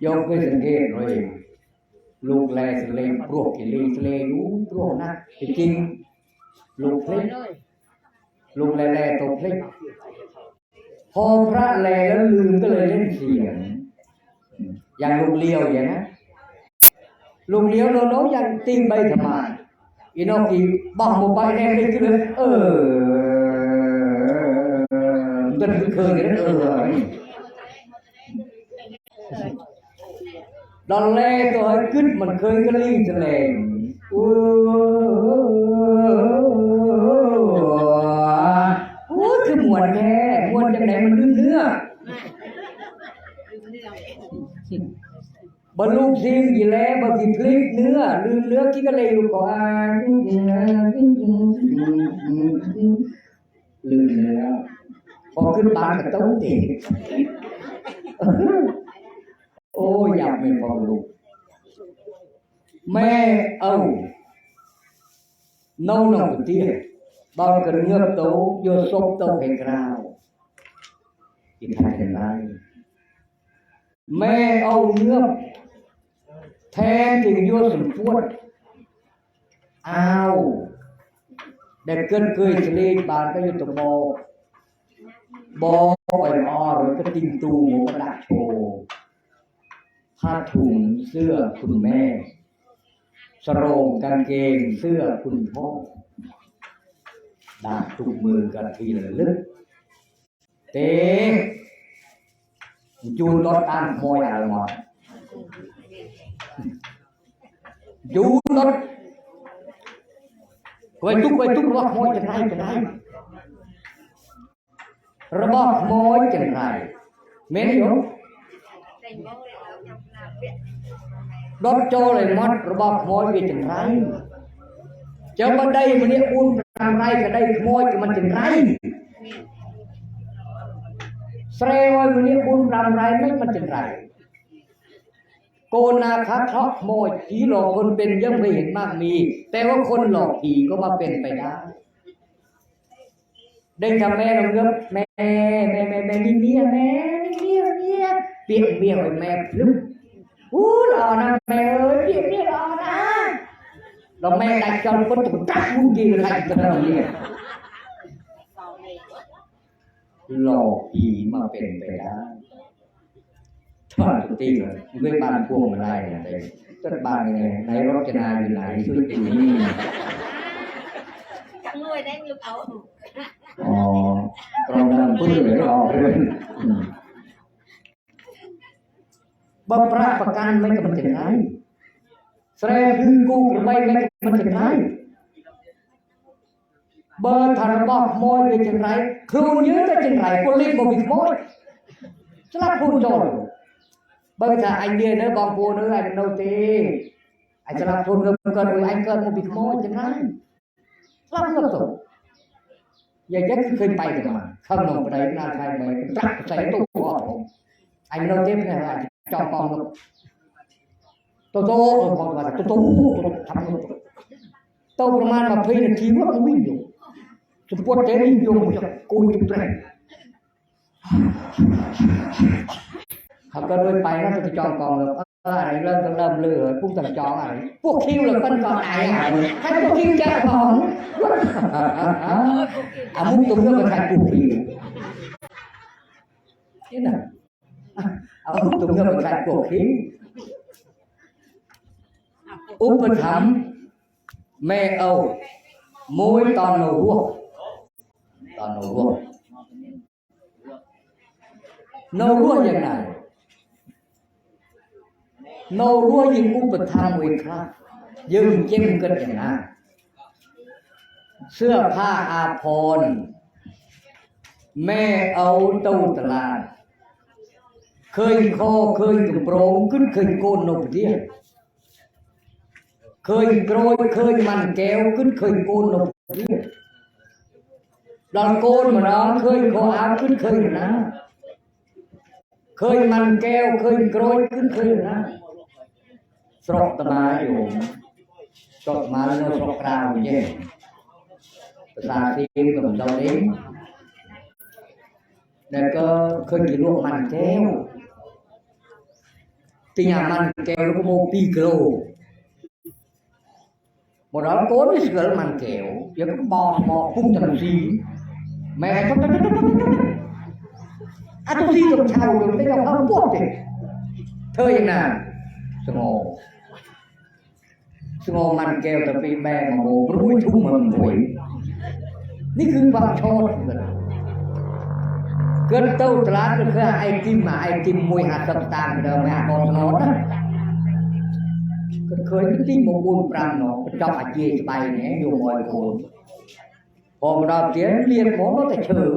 โยมเคยสังเกตเลยลูกแหล่สเลงพวกกิเลสเลงรู้พวกนะจริงลูกพลิกลูกแหล่ตกพลิกพอพระแหล่แล้วลืมก็เลยเล่นเสียงอย่างลูกเลี้ยวอย่างนั้นลูกเลี้ยวเราอย่างตีใบธรรมะอีนอกีบ้าโมบายแดงเลยคือตึ้งเคยนั่นดอนเล่ตัวขึ้นมันเคยก็ลิ้งจะแรงคือมวนแค่มวนจากไหนมันลืมเนื้อบรรลุสิ่งกี่แล้วบางทีพลิกเนื้อลืมเนื้อกี่ก็เลยลูกก่อนลืมเนื้อพอขึ้นบ้านก็ต้องตีโอ้อยากเป็นพอลูกแม่เอาน้องน้องเตี้ยบางกระเงือกโตโยศกโตแห่งกราวกินทานกันไรแม่เอาเงือกแทนถึงโยสมพูดเอาเด็กเกินเคยสลีบานก็ยุตโบไปอ้อหรือก็ติงตูหมูกระดาษโชว์ผ้าถุงเสื้อคุณแม่สโรงกางเกงเสื้อคุณพ่อดาบตุกมือกันทีละลึกเตะจูนรถตามมวยอะไรหมดจูนรถไว้ทุกรถมวยจะไรระบอกมวยจะไรเมนอยู่รถโจเลยมัดระบอกมวยวิจะไรเจ้าบันไดมันเนี่ยอุ่นทำไรก็ได้มวยมันจะไร สระไว้วันนี้บุญรำไรไม่มันจะไรโกนาคาเคราะห์โมยผีหลอกคนเป็นยังไม่เห็นมากมีแต่ว่าคนหลอกผีก็มาเป็นไปได้ได้ทำแม่เราเงือบแม่นี่เมียแม่เมียเปียกเมียแม่พลึบหล่อนะแม่เอ้ยเปียกหล่อนะเราแม่ได้จนคนถูกจับมุ้งยิงอะไรกันเนี่ยหลอกผีมาเป็นไปได้ถ้าตุตีเลยด้วยบ้านพวงอะไรอะไรต้นบ้านไงไหนรถจะนาอยู่ไหนช่วยตีนี่จังเลยได้ลูกเอาอ๋อตรงนั้นพูดเลยออกเลยบำราประกันไม่ก็มันจะได้แสดงคือกูไม่มันจะได้เบอร์ธารบอกมวยเป็นจังไรครูยื้อเป็นจังไรคนเล่นบ่มีมวยสลับพูดโจรเบอร์ถ้าanh điên nữa bom phu nữa anh đâu tì anhสลับพูดก็โดยanhเกิดบ่มีมวยจังไรสลับก็ตัวอย่าเคยไปกันมาข้างนอกไปไหนนาใครไปจักใส่ตู้anh đâu tiếp này là cho con tôi còn là tôiทำtôiประมาณแบบพี่นาทีว่ามันวิ่งอยู่จะปวดเจ๊วิ่งอยู่จะกูอยู่ตรงเขาก็ด้วยไปนะจะจองกองเลยอะไรเริ่มเลือพวกจะจองอะไรพวกคิวเลยเป็นก่อนอะไรให้พวกคิวแจกของมุกตรงนี้เป็นใครพวกคิวนี่นะมุกตรงนี้เป็นใครพวกคิวอุปถัมภ์แม่เอามวยตอนหนูรั่วยังไงหนูรั่วยิ่งอุปถัมภ์ไว้ครับยืมเจ็บกันอย่างนั้นเสื้อผ้าอาภรณ์แม่เอาตู้ตลาดเคยคอเคยกระโปรงขึ้นเคยโกนนกเดียเคยโกรยเคยมันแก้วขึ้นเคยโกนนกเดียดอนโกนมาน้องเคยคออาขึ้นเคยนะเคยมันแก้วเคยโกรยขึ้นเคยนะสรกตมาอยู่สรกมาแล้วสรกกลางเย็นภาษาทีมกับเราเองแล้วก็เคยกินลูกมันแก้วที่nhàมันแก้วลูกโมปีโกmột đó cố với sự màn kẹo giờ có bò phun thành gì mẹ có tôi đi được chào được cái dòng không buộc thì thời gian nào sngo màn kẹoแต่ปีแบงโมรู้ไม่ทุ่มมันหวยนี่คือความชอบเกินเต้าตลาดก็คือไอติมมวยหาดต่างๆเดิมหาบอลโน้ตเคยที่một buôn pram nó trongอาชีพไปเนี่ยอยู่บ่อยคนพอเราเสียเรียนหมอเราแต่เฉย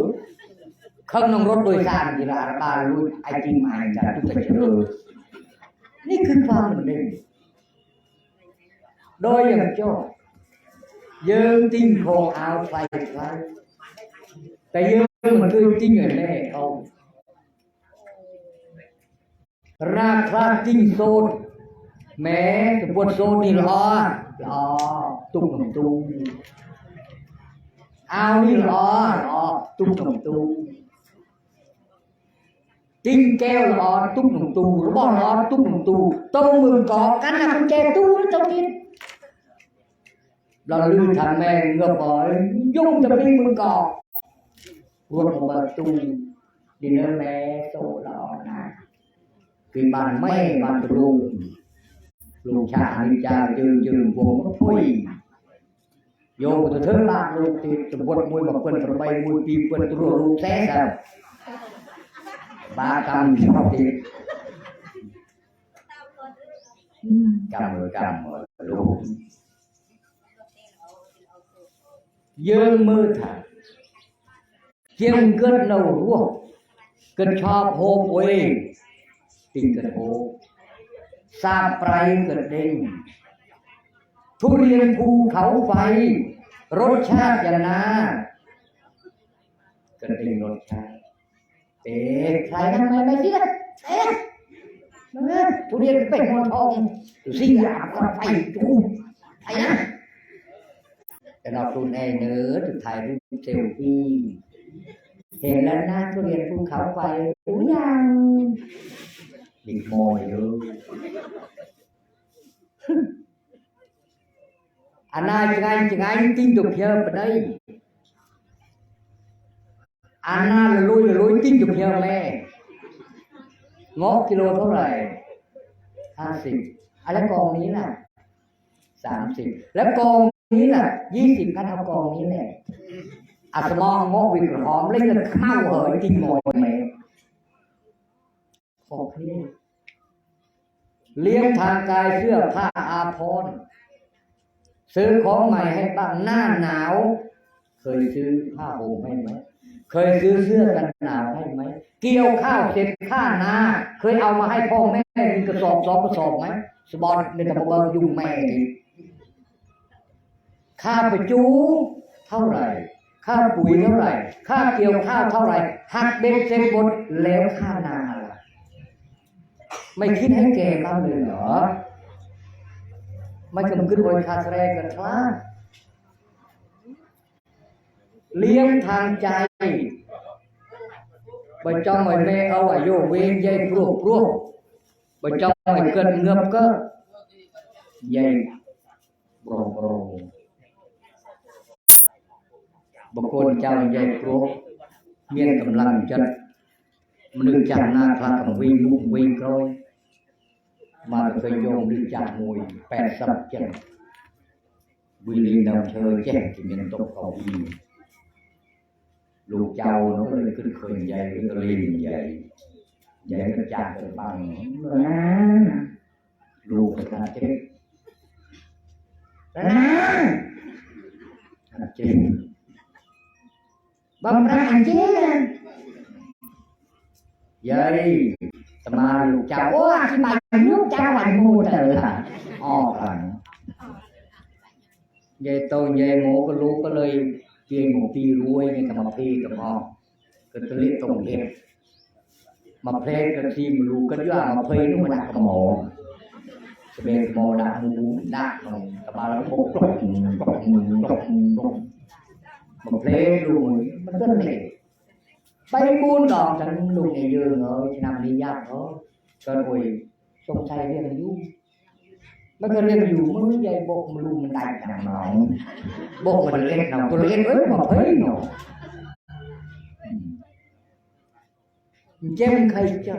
ข้างนอกรถโดยสารที่ร้านบ้านรู้ไอติมมาจากทุกแต่เฉยนี่คือความหนึ่งโดยอย่างเจ้ายืมติ้งโคเอาไฟแต่ยืมมันคือติ้งอย่างนี้เขาราคาติ้งโซนแม่จะปวดโซนี่รอตุ้งเอานี่รอตุ้งติ้งแก้วรอตุ้งบ่รอตุ้งต้มมือกอกันนะคุณแจตู้ตรงนี้เราลืมทันแม่เงือบบ่อยยุ่งจะปิ้งมือกอวนมาตุ้งดินเนอร์แม่โซรอนะคือบ้านแม่บ้านลุงชาลิจายืนวงพุยโยตัวเธอลากลูกตีจะบดมวยมาเปิดระบายมวยปีเปิดตัวลูกแท้กันบากำชอบตีกำลูกยืนมือถ่ายเจียงเกิดเรารู้เกิดชอบโฮมเว้ยติงเกิดโฮซาปลายเกิดเด้งทุเรียนภูเขาไฟรสชาติอย่างนาเกิดเด้งรสชาติ เอ๊ะใครทำไมไม่เชื่อเอ๊ะทุเรียนเป็นหัวทองสิอยากก็ไปดูไปนะแต่เราคุณเองเนื้อถึงถ่ายรูปเซลฟี่เห็นแล้วนะทุเรียนภูเขาไฟรู้ยังbị mồi nữa anh ơi chừng anh tin được giờ ở đây anh là lui tin được giờ mẹ ngó kiloเท่าไหร่50แล้วกองนี้ล่ะ30แล้วกองนี้ล่ะ20กันเอากองนี้แหละอาตมองงอกวิ่งหอมเล่นกันข้าวเหยกินหมดแม่ขอพี่เลี้ยงทางกายเสื้อผ้าอาภรณ์ซื้อของใหม่ให้บ้างหน้าหนาวเคยซื้อผ้าห่มให้ไหมเคยซื้อเสื้อกันหนาวให้ไหมเกี่ยวข้าวเสร็จข้านาเคยเอามาให้พ่อแม่มีกระสอบ2กระสอบไหมสบอนในตะบนยุ่งแม่ดิค่าประจูเท่าไหร่ค่าปุ๋ยเท่าไหร่ค่าเกี่ยวข้าวเท่าไหร่หักเบ็ดเสร็จหมดแล้วค่านาไม่คิดให้แก่บ้างเลยเหรอไม่กำขึ้นบนคาแรกกันครับเลี้ยงทางใจบนจ้องไอ้แม่เอาไอ้โยเวงใหญ่พรวกบนจ้องไอ้เกินเงือบก็ใหญ่โปร่งบางคนเจ้าใหญ่พรวกเมียนกำลังจัดมันนึกจากหน้าคลากับวิ่งลุกวิ่งโกรยมาเคยโยมดึงจากมวย8 สัปเจ็ดวิลีนำเชยแจ้งที่มีน้ำตกเขาอีลูกเจ้าnóก็เลยขึ้นเคยใหญ่ก็ลีนใหญ่ก็จากเป็นบางนะลูกขนาดเจ็บนะขนาดเจ็บบำราญเจ็บใหญ่ตมาลูกเจ้าโอ้ที่มาลูกเจ้าวันมูเตอร์ค่ะอ้อกันยายโตยายโมก็รู้ก็เลยเกี่ยงหมูปีรวยในธรรมพีกับพ่อก็จะเรียกตรงเห็บมาเพลงกับทีมลูกก็ย่ามาเพลงนู่นมาดักหมอจะเป็นหมอดักมูดักหนองตมาแล้วก็ตกมาเพลงลูกมันก็เหนื่อยไปบุญดอกฉันลูกเนี่ยยืนเออนำนิยามเขาก็โวยสงสัยเรียนอายุมันก็เรียนอยู่มึงใหญ่โบกมันลูกมันได้อย่างน้องโบกมันเล็กน้องตัวเล็กมาเฮ้ยน้องเจ้าใครเจ้า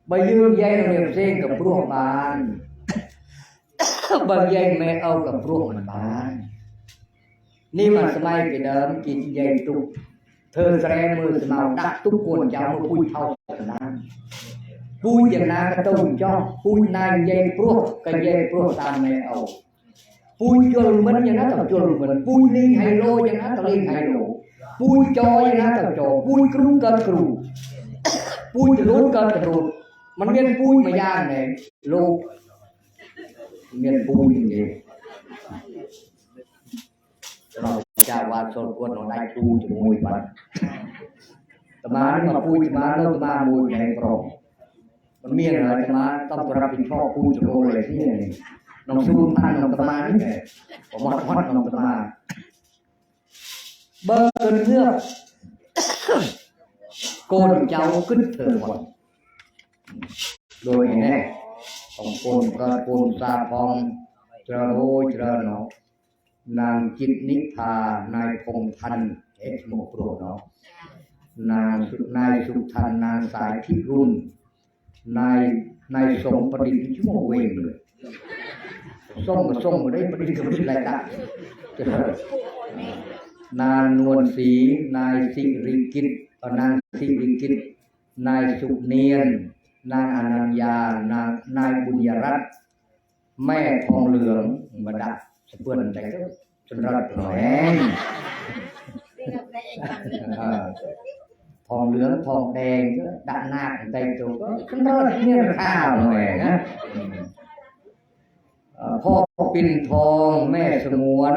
ใบยืนใหญ่เรียบเส้นกับพวกบ้านใบใหญ่แม่เอากับพวกมันบ้านนี่มันสมัยไปเดิมกินใหญ่ตุกเธอแสดงมือสมาดักทุกคนจะมาพูดเท่านั้นพูดอย่างนั้นก็ต้องจ้องพูดนายใหญ่พวกก็ใหญ่พวกตามแม่เอาพูดจนมันอย่างนั้นต้องจนมันพูดลิงไฮโลอย่างนั้นต้องลิงไฮโลพูดจอยอย่างนั้นต้องจอยพูดครูก็ครูพูดจะรู้ก็จะรู้มันเรียนพูดมาย่างเลยลูกเรียนพูดอย่างนี้เราจะว่าสดคนเราได้พูดจะมวยไปแต่มานี่มาพูดมาแล้วมามวยในกรอบมันมีอะไรจะมาต้องรับผิดชอบพูดจะโกเลยที่นี่น้องสู้ท่านน้องตมานี่แหละผมว่าวัดน้องตมาเบอร์เลือกโกนเจ้าขึ้นเถิดวันโดยแน่ของโกนกระโกนซาพองเจริญโอเจริญเนาะนางจิตนิพานายพงพันธ์เอกโมโปรเนาะนายสุทันนางสายทิรุ่นนายทรงประดิษฐ์ชั่วโมงเวงเลยทรงได้ประดิษฐ์กับอะไรต่างนางนวลศรีนายสิริกิตนางสิริกิตนายสุเนียนนางอนัญญานายบุญยรัตน์แม่ทองเหลืองมาดักสะเพื่อนแต่ก็จนรัดหน่อยทองเหลืองทองแดงก็ดักหน้าใจตัวก็ขึ้นรถเนี่ยข้าวหน่อยนะพ่อปิ่นทองแม่สงวน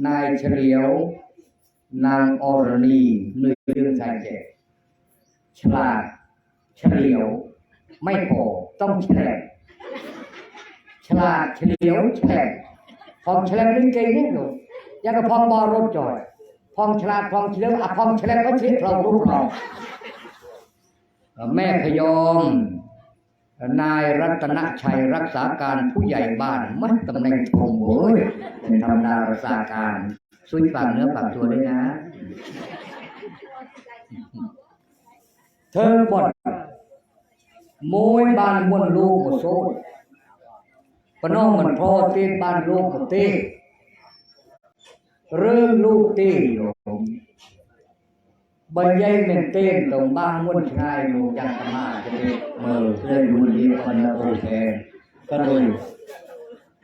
นายเฉลียวนางอรณีหนึ่งเดือนชายแก่เฉ ฉลาดเฉลียวไม่พอต้องแฉลบฉลาดเฉลียวแฉลบพองแฉลบนี่เก่งนี่หนูยังกับพองบอรถจอยพองฉลาดพองเฉลียวพองแฉลบก็เฉลียวเรารูปเราแม่พยอมนายรัตนชัยรักษาการผู้ใหญ่บ้านมัดตำแหน่งชมโอ้ยเป็นธรรมดารักษาการช่วยฝากเนื้อฝากตัวด้วยนะเธอบ่นมวยบ้านมวนลูกหมดโซ่ปน้องมันพอเต้นบ้านลูกหมดเต้เรื่องลูกเต้อยู่ใบใหญ่เป็นเต้นตรงบ้านม้วนชายลงจังธรรมาจะได้เมื่อเพื่อนรุ่นเดียวกันแล้วโอเคก็เลย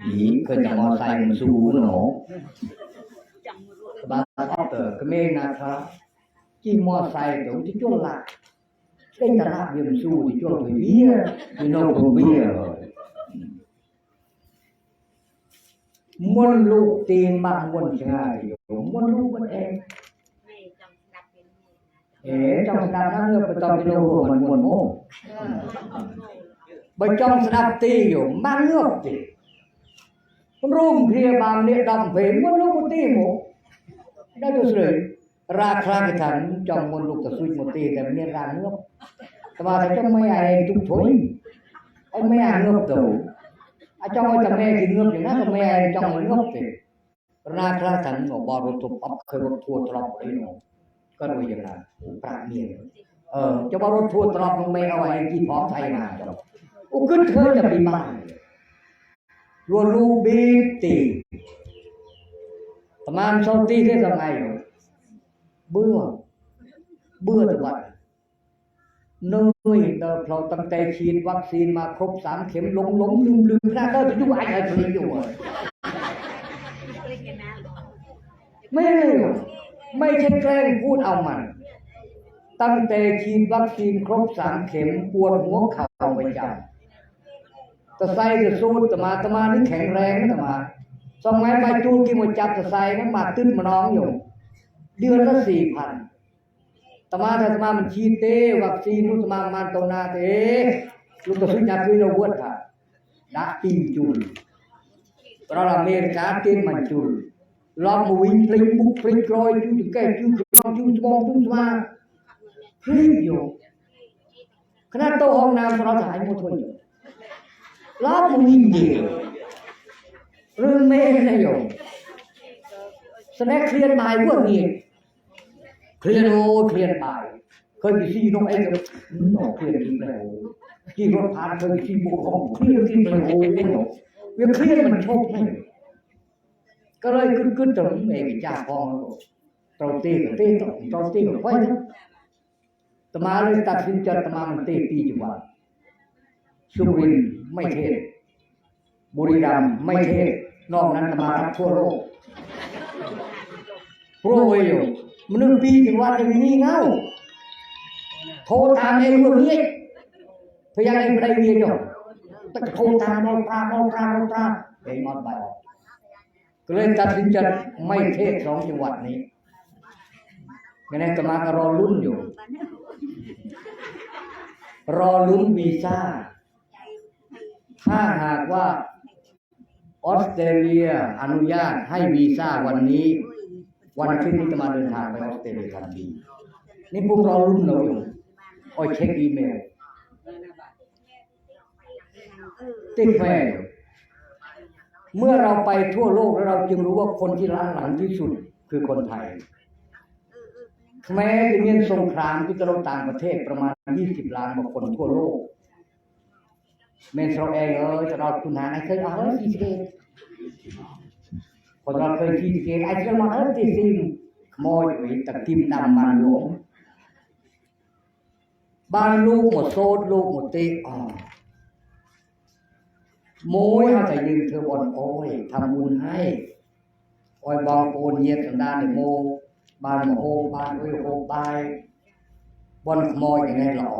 หนีเคยจะมอไซค์มันสู้หนูบ้านเตอร์ก็ไม่นะครับจีมอไซค์ตรงที่จุฬาเต้นตลาดยังสู้ที่จุฬาไปเบี้ยที่โน่นไปเบี้ยม้วนลูกตีนบ้านม้วนชายม้วนลูกมันเองtrong đàn năng ngược trong cái lô của mình buồn mô bởi trong đàn tìอยู่mang ngược tì rùm kia bằng địa đồng về muốn lúc một tì mô đó được rồi ra khá cái thằng trong một lúc suy một tìแต่เนี่ยra ngược mà thấy trong mấy ai chung thối anh mấy ai ngược tủ trong ai chồng mẹ thì ngược thì nó mấy ai trong mấy ngược tì ra khá thằng ngồi bò rụt thụp ấp khơi rụt thua trọc đấy nóก็โดยอย่างนั้นปราบเมียจะบอกรถทัวร์ตรอกไม่เอาไอ้ที่พร้อมไทยมาจบอุกึศเธอจะปีบ้านรัวรูบีตีประมาณสองตีได้ทำไงเบื่อตัวบัดเนยเราตั้งใจฉีดวัคซีนมาครบ3 เข็มหลงลืมพระเจ้าจะยุ่งไอ้ผลิตอยู่ไม่ใช่แกล้งพูดเอามันตั้งแต่ฉีดวัคซีนครบ3 เข็มปวดหัวเข่าไปจับตะไซจะสู้ตะมานี่แข็งแรงนะตะมาสมัยไปจูนกินหมดจับตะไซนั้นมาตื้นมาน้องอยู่เดือนละ 4,000ตะมามันฉีดเตวัคซีนตะมาตรงนาเตลูกตะสุญญาคุยเราวดค่ะด่าตีจูนเราอเมริกาตีนมันจูนลองวิ่งพลิกบุกพลิกลอยจุดแก่จุดกลองจุดมองจุดมาพลิกอยู่ขณะโตห้องน้ำเราถ่ายหมดเลยลองวิ่งเดียวเรื่องเมย์นะโยมแสดงเคลียร์หมายพวกนี้เคลียร์หมายเคยไปซีน้องเอ็กซ์น้องเคลียร์ทิ้งเลยที่รถผ่านเคยไปซีบุกห้องเคลียร์ทิ้งเลยโอ้ยเนาะเรื่องเคลียร์มันโชคให้ก็เลยขึ้นตรงเองจ่าพองตรงตีกับไว้ตมาเลยตัดสินใจตมามันตีปีจังหวัดสุรินทร์ไม่เทศบุรีรัมย์ไม่เทศนอกนั้นตมารับทั่วโลกโปรยอยู่มันนึกปีจังหวัดยังมีเงาโทรตามเองวันนี้พยายามไปได้เรียนอยู่แต่โทรตามเราตามเองนอนไปก็เลยตัดสินใจไม่เทศ2 จังหวัดนี้งั้นตมาก็รอลุ้นอยู่รอลุ้นวีซ่าถ้าหากว่าออสเตรเลียอนุญาตให้วีซ่าวันนี้วันอาทิตย์นี้ตมาเดินทางไปออสเตรเลียทันทีนี่พวกรอลุ้นเราอยู่คอยเช็คอีเมลติดแฟนเมื่อเราไปทั่วโลกแล้วเราจึงรู้ว่าคนที่ล้าหลังที่สุดคือคนไทยแม้จะมีสงครามที่กระทบต่างประเทศประมาณ20 ล้านคนทั่วโลกเมนเราเองจะเราคุณหาไอ้เคยมาที่สเกตคนเราเคยที่สเกตไอ้เคยมาที่ซิมขโมยไปตักทิมดำมันหลวงบ้านลูกหมดโซดลูกหมดเตะโมยเอาแต่ยืนเธอบอลโอ้ยทำบุญให้โอ้ยบองโอนเยียดสันดานในโมบ้านโฮบ้านโฮบายบอลขโมยอย่างไรหล่อ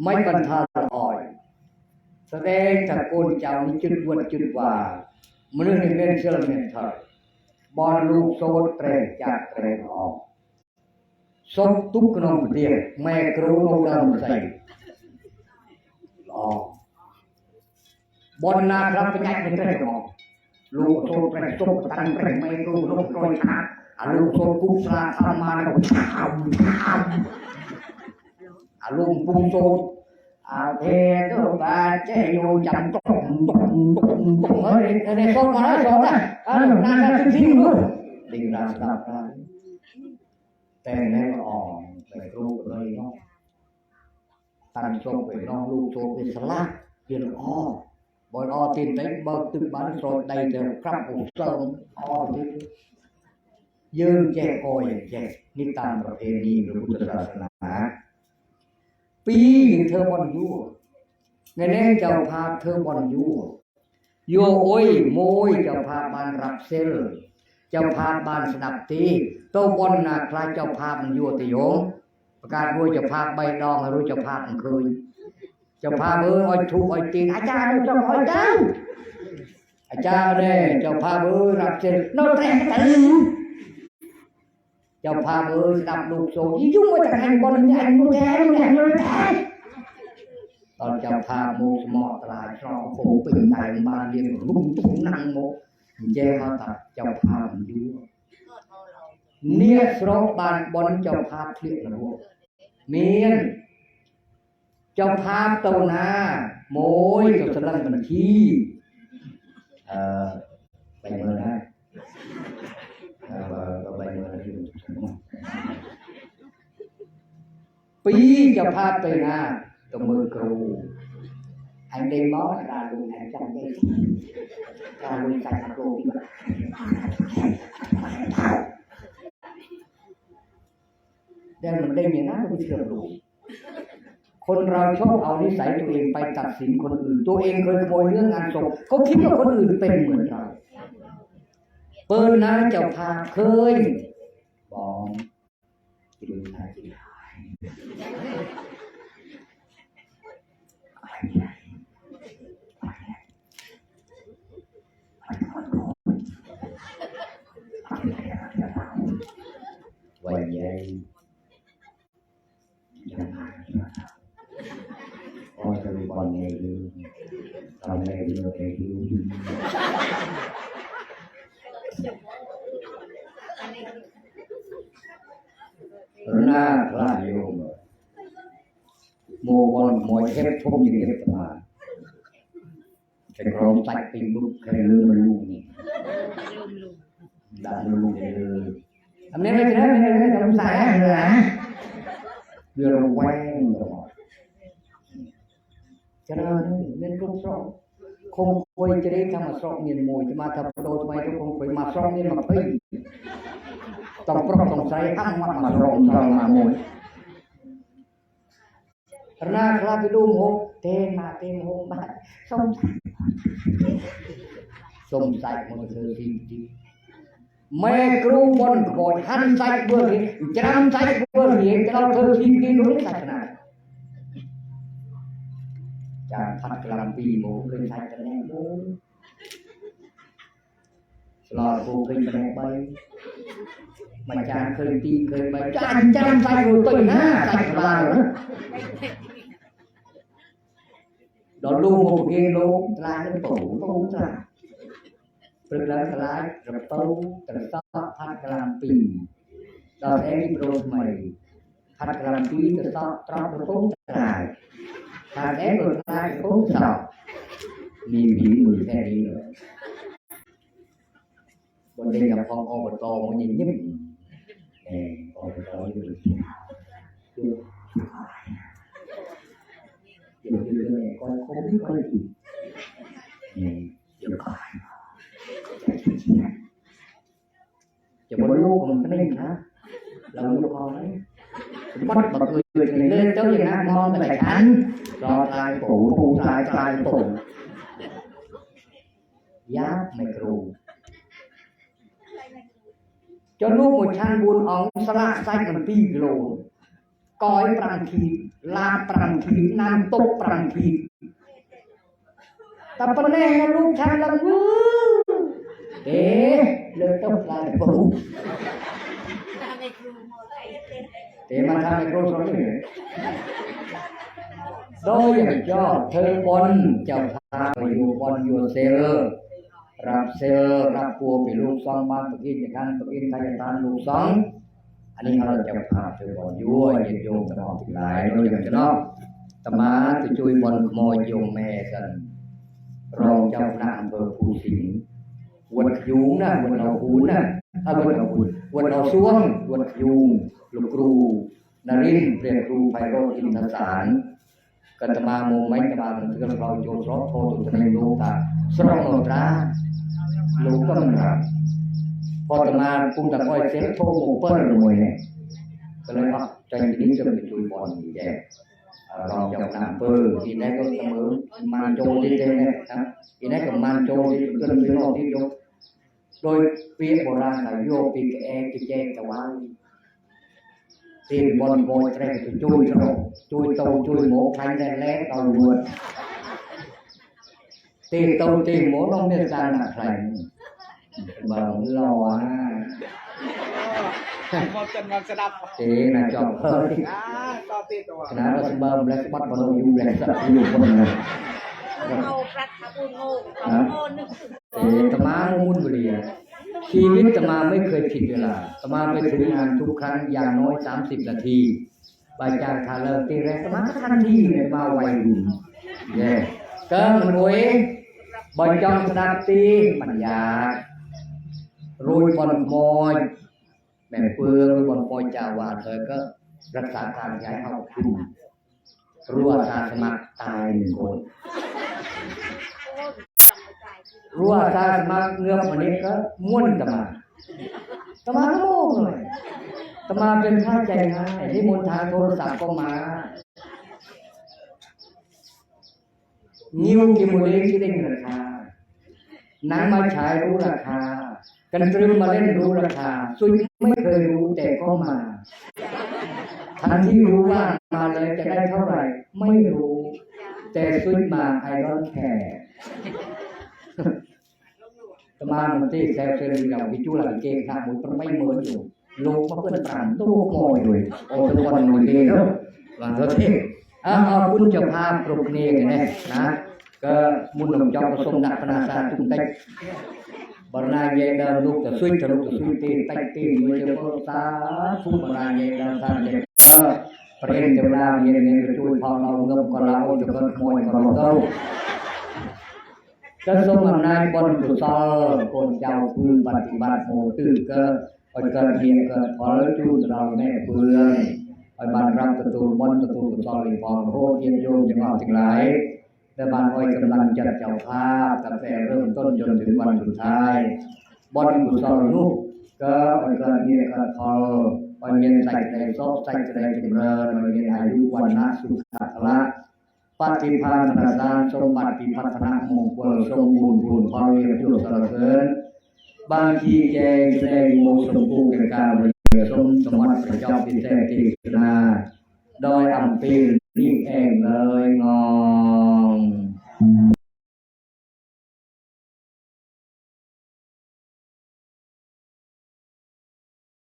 ไม่บรรทาอ่อยแสดงตะโกนเจ้านี่จุดวัดจุดว่ามนุษย์ในเรื่องเชื่อเมตตาบอลลูกโซดเตะจากเตะออก ส้มตุ๊กขนมเดียแม่ครูนดำใส่บนนาครับเป็นไงเป็นไรกันลูกโซ่เป็นส้มตันเป็นแม่ครูลูกโซ่ชาลูกโซ่กุ้งสลาทำมาแล้วชาลูกปุ้งโซ่เทก็ตาเจโยจังตงเฮ้ยในโซ่มาแล้วโซ่นะนาจะทิ้งลูกดิ่งราสับแต่แม่อ่อนไปครูเลยเนาะตันโซ่ไปน้องลูกโซ่ไปสลักเรียนอ้อบอลอ้อตีนเต็มเบิกตึกบ้านโซ่ได้เดิมครับผมเสริมอ้อที่ยืนแจกโอยแจกนิตามประเพณีหรือพุทธศาสนาปีเธอบอลยูไงเนี่ยเจ้าพาเธอบอลยูโยโอ้ยโมยเจ้าพาบานรับเซลเจ้าพาบานสนับตีโตบอลนาคลายเจ้าพามันยูติโยประกาศรู้เจ้าพาใบดองรู้เจ้าพามันคืนเจ้าพาอ้อยทุกอ้อยตีนอาจารย์เจ้าอ้อยเจ้าอาจารย์เนี่ยเจ้าพารับเซลโน้ตแรงตื่นเจ้าพาดับลูกโซ่ยุ่งมาจากแห่งบอลแห่งมือแทงแห่งมือแทงตอนเจ้าพาโมสมอตลายครองโผล่ปิ่งไตมาเรียนลุ่มตุ้งนั่งโมเจ้ามาตัดเจ้าพาอยู่เนี่ยสระบานบอลเจ้าพาเคลียร์นะพวกเมียนเจ้าพาเต่านาโมยเจ้าสลังบัญชีไปเมื่อไรปีจะพาไปนะตมือครูอันเดมอสราลุงอันจำได้ราลุงใส่ครูเดี๋ยวมันได้ยังไงไม่เชื่อรู้คนเราชอบเอานิสัยตัวเองไปตัดสินคนอื่นตัวเองเคยขโมยเรื่องงานศพเขาคิดว่าคนอื่นเป็นเหมือนเราเปิดนะเจ้าพาเคยบอกกินได้กินไว้ใหญ่ยังไงโอ้ยจะมีบอลไงดูทำไงดูไงดูหน้าคลายโยมโมบอลมวยเทปทุ่มอย่างนี้มาจะกรองใส่ปีบุกใครลืมมันลูกนี่ด่าลูกเลยอันนี้ไม่ใช่ไม่ทำสายเลยนะเรือแหวงตลอดจะนั่นเน้นรูปทรงคงคุยจะได้ทำมาทรงเงินมวยจะมาทำโดนไปก็คงคุยมาทรงเงินมาพี่ต้องปรบต้องใส่อ้างมาทรงมามวยหน้าคลาไปดูโมเต้มาเต้โมมาสมใส่หมดเลยจริงแม่ครูบนขอยหันใส่เบอร์นี้จะทำใส่เบอร์นี้จะเราเธอทิ้งกินรู้ศาสนาจากพัดกลางปีโมเคยใส่กระแนงโมสลอดโมเคยกระแนงใบมันจานเคยตีเคยใบจานใส่รูตัวหน้าใส่กระบาลดอกลูกโมเกลูกลายเป็นปูปูตราเปลือกลายกระเป๋ากระสอบพัดกลางปีดอกแอนโรสใหม่พัดกลางปีกระสอบตราบปูตราพัดแอนโรสลายปูสอบมีผีมือแค่นี้เลยบนเด็กกับฟองอบตมันยิ่งยิ่งอบตอยู่อยู่เลยก็คงไม่ค่อยดีอยู่ก่อนจะบนโลกมันก็ได้นะเราอยู่ก่อนbắt bật người lên tới Việt Nam ngon phải ăn lo trai phủ trai phủ giáp mày cừu cho lúc một chăn buôn ống sala xanh còn pi lồ coi prang thịt la prang thịt nam tốc prang thịt tập bên này lúc chăn làm để lên tốc lại phủ แต่มันทำให้ครูสอนเลยโดยอย่างชอบเธอบอลเจ้าพาไปอยู่บอลอยู่เซลรับเซลรับปัวไปลูกซองบ้านตะกี้อย่างนั้นตะกี้ทายทานลูกซองอันนี้เราจะพาเธอบอลยั่วเย็นโยมตลอดหลายโดยอย่างชอบตมาจะช่วยบอลขโมยโยมแม่กันรองเจ้าหน้าอำเภอภูสิงห์วันยุงนะวันเราหูนะวันเราหูวันเราซ่วงวันยุงลูกครูนรินเรียนครูไพโรจน์อินทสารกัตมาโมไม่ตมาถึงเราโยนร้องโทตุตในโลกาสรองโนตราโลกก็มันรับพอตมาปุ่มตะก้อยเซลโทโมเปิลรวยเนี่ยก็เลยว่าใจนี้จะเป็นจุยบอลแย่รองจากน้ำเปิลอีนั่นก็เสมอมันโจที่เจเนี่ยนะอีนั่นก็มันโจที่เกิดขึ้นรอบที่ยกโดยเปียโบราณสายโยปีกแอกิเจตะวันตีบอลโบยแทงจุยโตจุยโมไทยแดงแรงเราบวชตีโตตีโมน้องเมตตาหนักใส่บางหล่อหมดจนวันสดับตีน่ะจอบเพิ่มก็ตีตัวขณะเราสบายแบล็คบัตบอลอยู่แบล็คสัตว์อยู่คนนึงเอาพระทับโง่โง่นึกถึงตมามุ่นบุรีชีวิตตมาไม่เคยผิดเวลาตมาไปถึงงานทุกครั้งอย่างน้อย30 นาทีบายจากทาเลิกตีแรกตมาทันทีเลยมาไวรุ่นเย่ก็มันรวยบอยจองสดับตีมันยารวยบอลมอยแม่เฟืองบอลมอยจาวาเธอก็รักษาการย้ายเข้าคุมรั่วซาสมัครตาย1 คนรั่วซาสมัครเงือกวันนี้ก็ม้วนตมาโง่เลยตมาเป็นข้าใจง่ายที่มนทางโทรศัพท์ก็มานิ้วกิโมเลที่ได้ราคาหนังมาฉายรู้ราคากันตรึมมาเล่นรู้ราคาซุยไม่เคยรู้แต่ก็มาทันที่รู้ว่ามาเลยจะได้เท่าไหร่ไม่รู้แต่ซุยมาไอรอนแคร์ตมามันที่แซวเซรีเราที่จุฬาเก่งทางมุดไม่เหมือนอยู่โลกมาเพื่อนต่างตู้โมยด้วยโอ้ตัววันหนุ่ยเนาะหลังเท่คุณจะพาปลุกเนกันแน่นะก็มุนหนุ่มจอมผสมดักพนาซาตุ้งเต็กบรรณาเยดาลูกจะซุยจะลูกจะซุยตีเต็กตีมือจะโพสาทุบรรณาเยดาซาเด็กเปลี่ยนเวลาเย็นนี้จะช่วยพอเราเงินก็เราจะเกิดขโมยก็เราเต้าก็สมนายบนกุศลคนเจ้าพื้นปฏิบัติโมตื้อก็ไปเกิดเพียงเกิดพอแล้วจูเราแม่เพื่อนไปบ้านรับประตูบนประตูกุศลอีพอโหเยี่ยมโยมจังหวะทั้งหลายแต่บ้านอ้อยกำลังจัดเจ้าภาพตั้งแต่เริ่มต้นจนถึงวันสุดท้ายบนกุศลลูกก็ไปเกิดเพียงเกิดพอไปเย็นใส่ในซอกใส่ในจำเริญไปเย็นอายุวันนะสุขะละปฏิภาณธนาสมบัติพัฒนามงคลสมบูรณ์บุญพอเรียบจุดสรรเสริญบางทีแจงแสดงโมสมบูรณ์การบริสมสมบัติประจำพิเศษที่นาโดยอัมพีนี่เองเลยงอ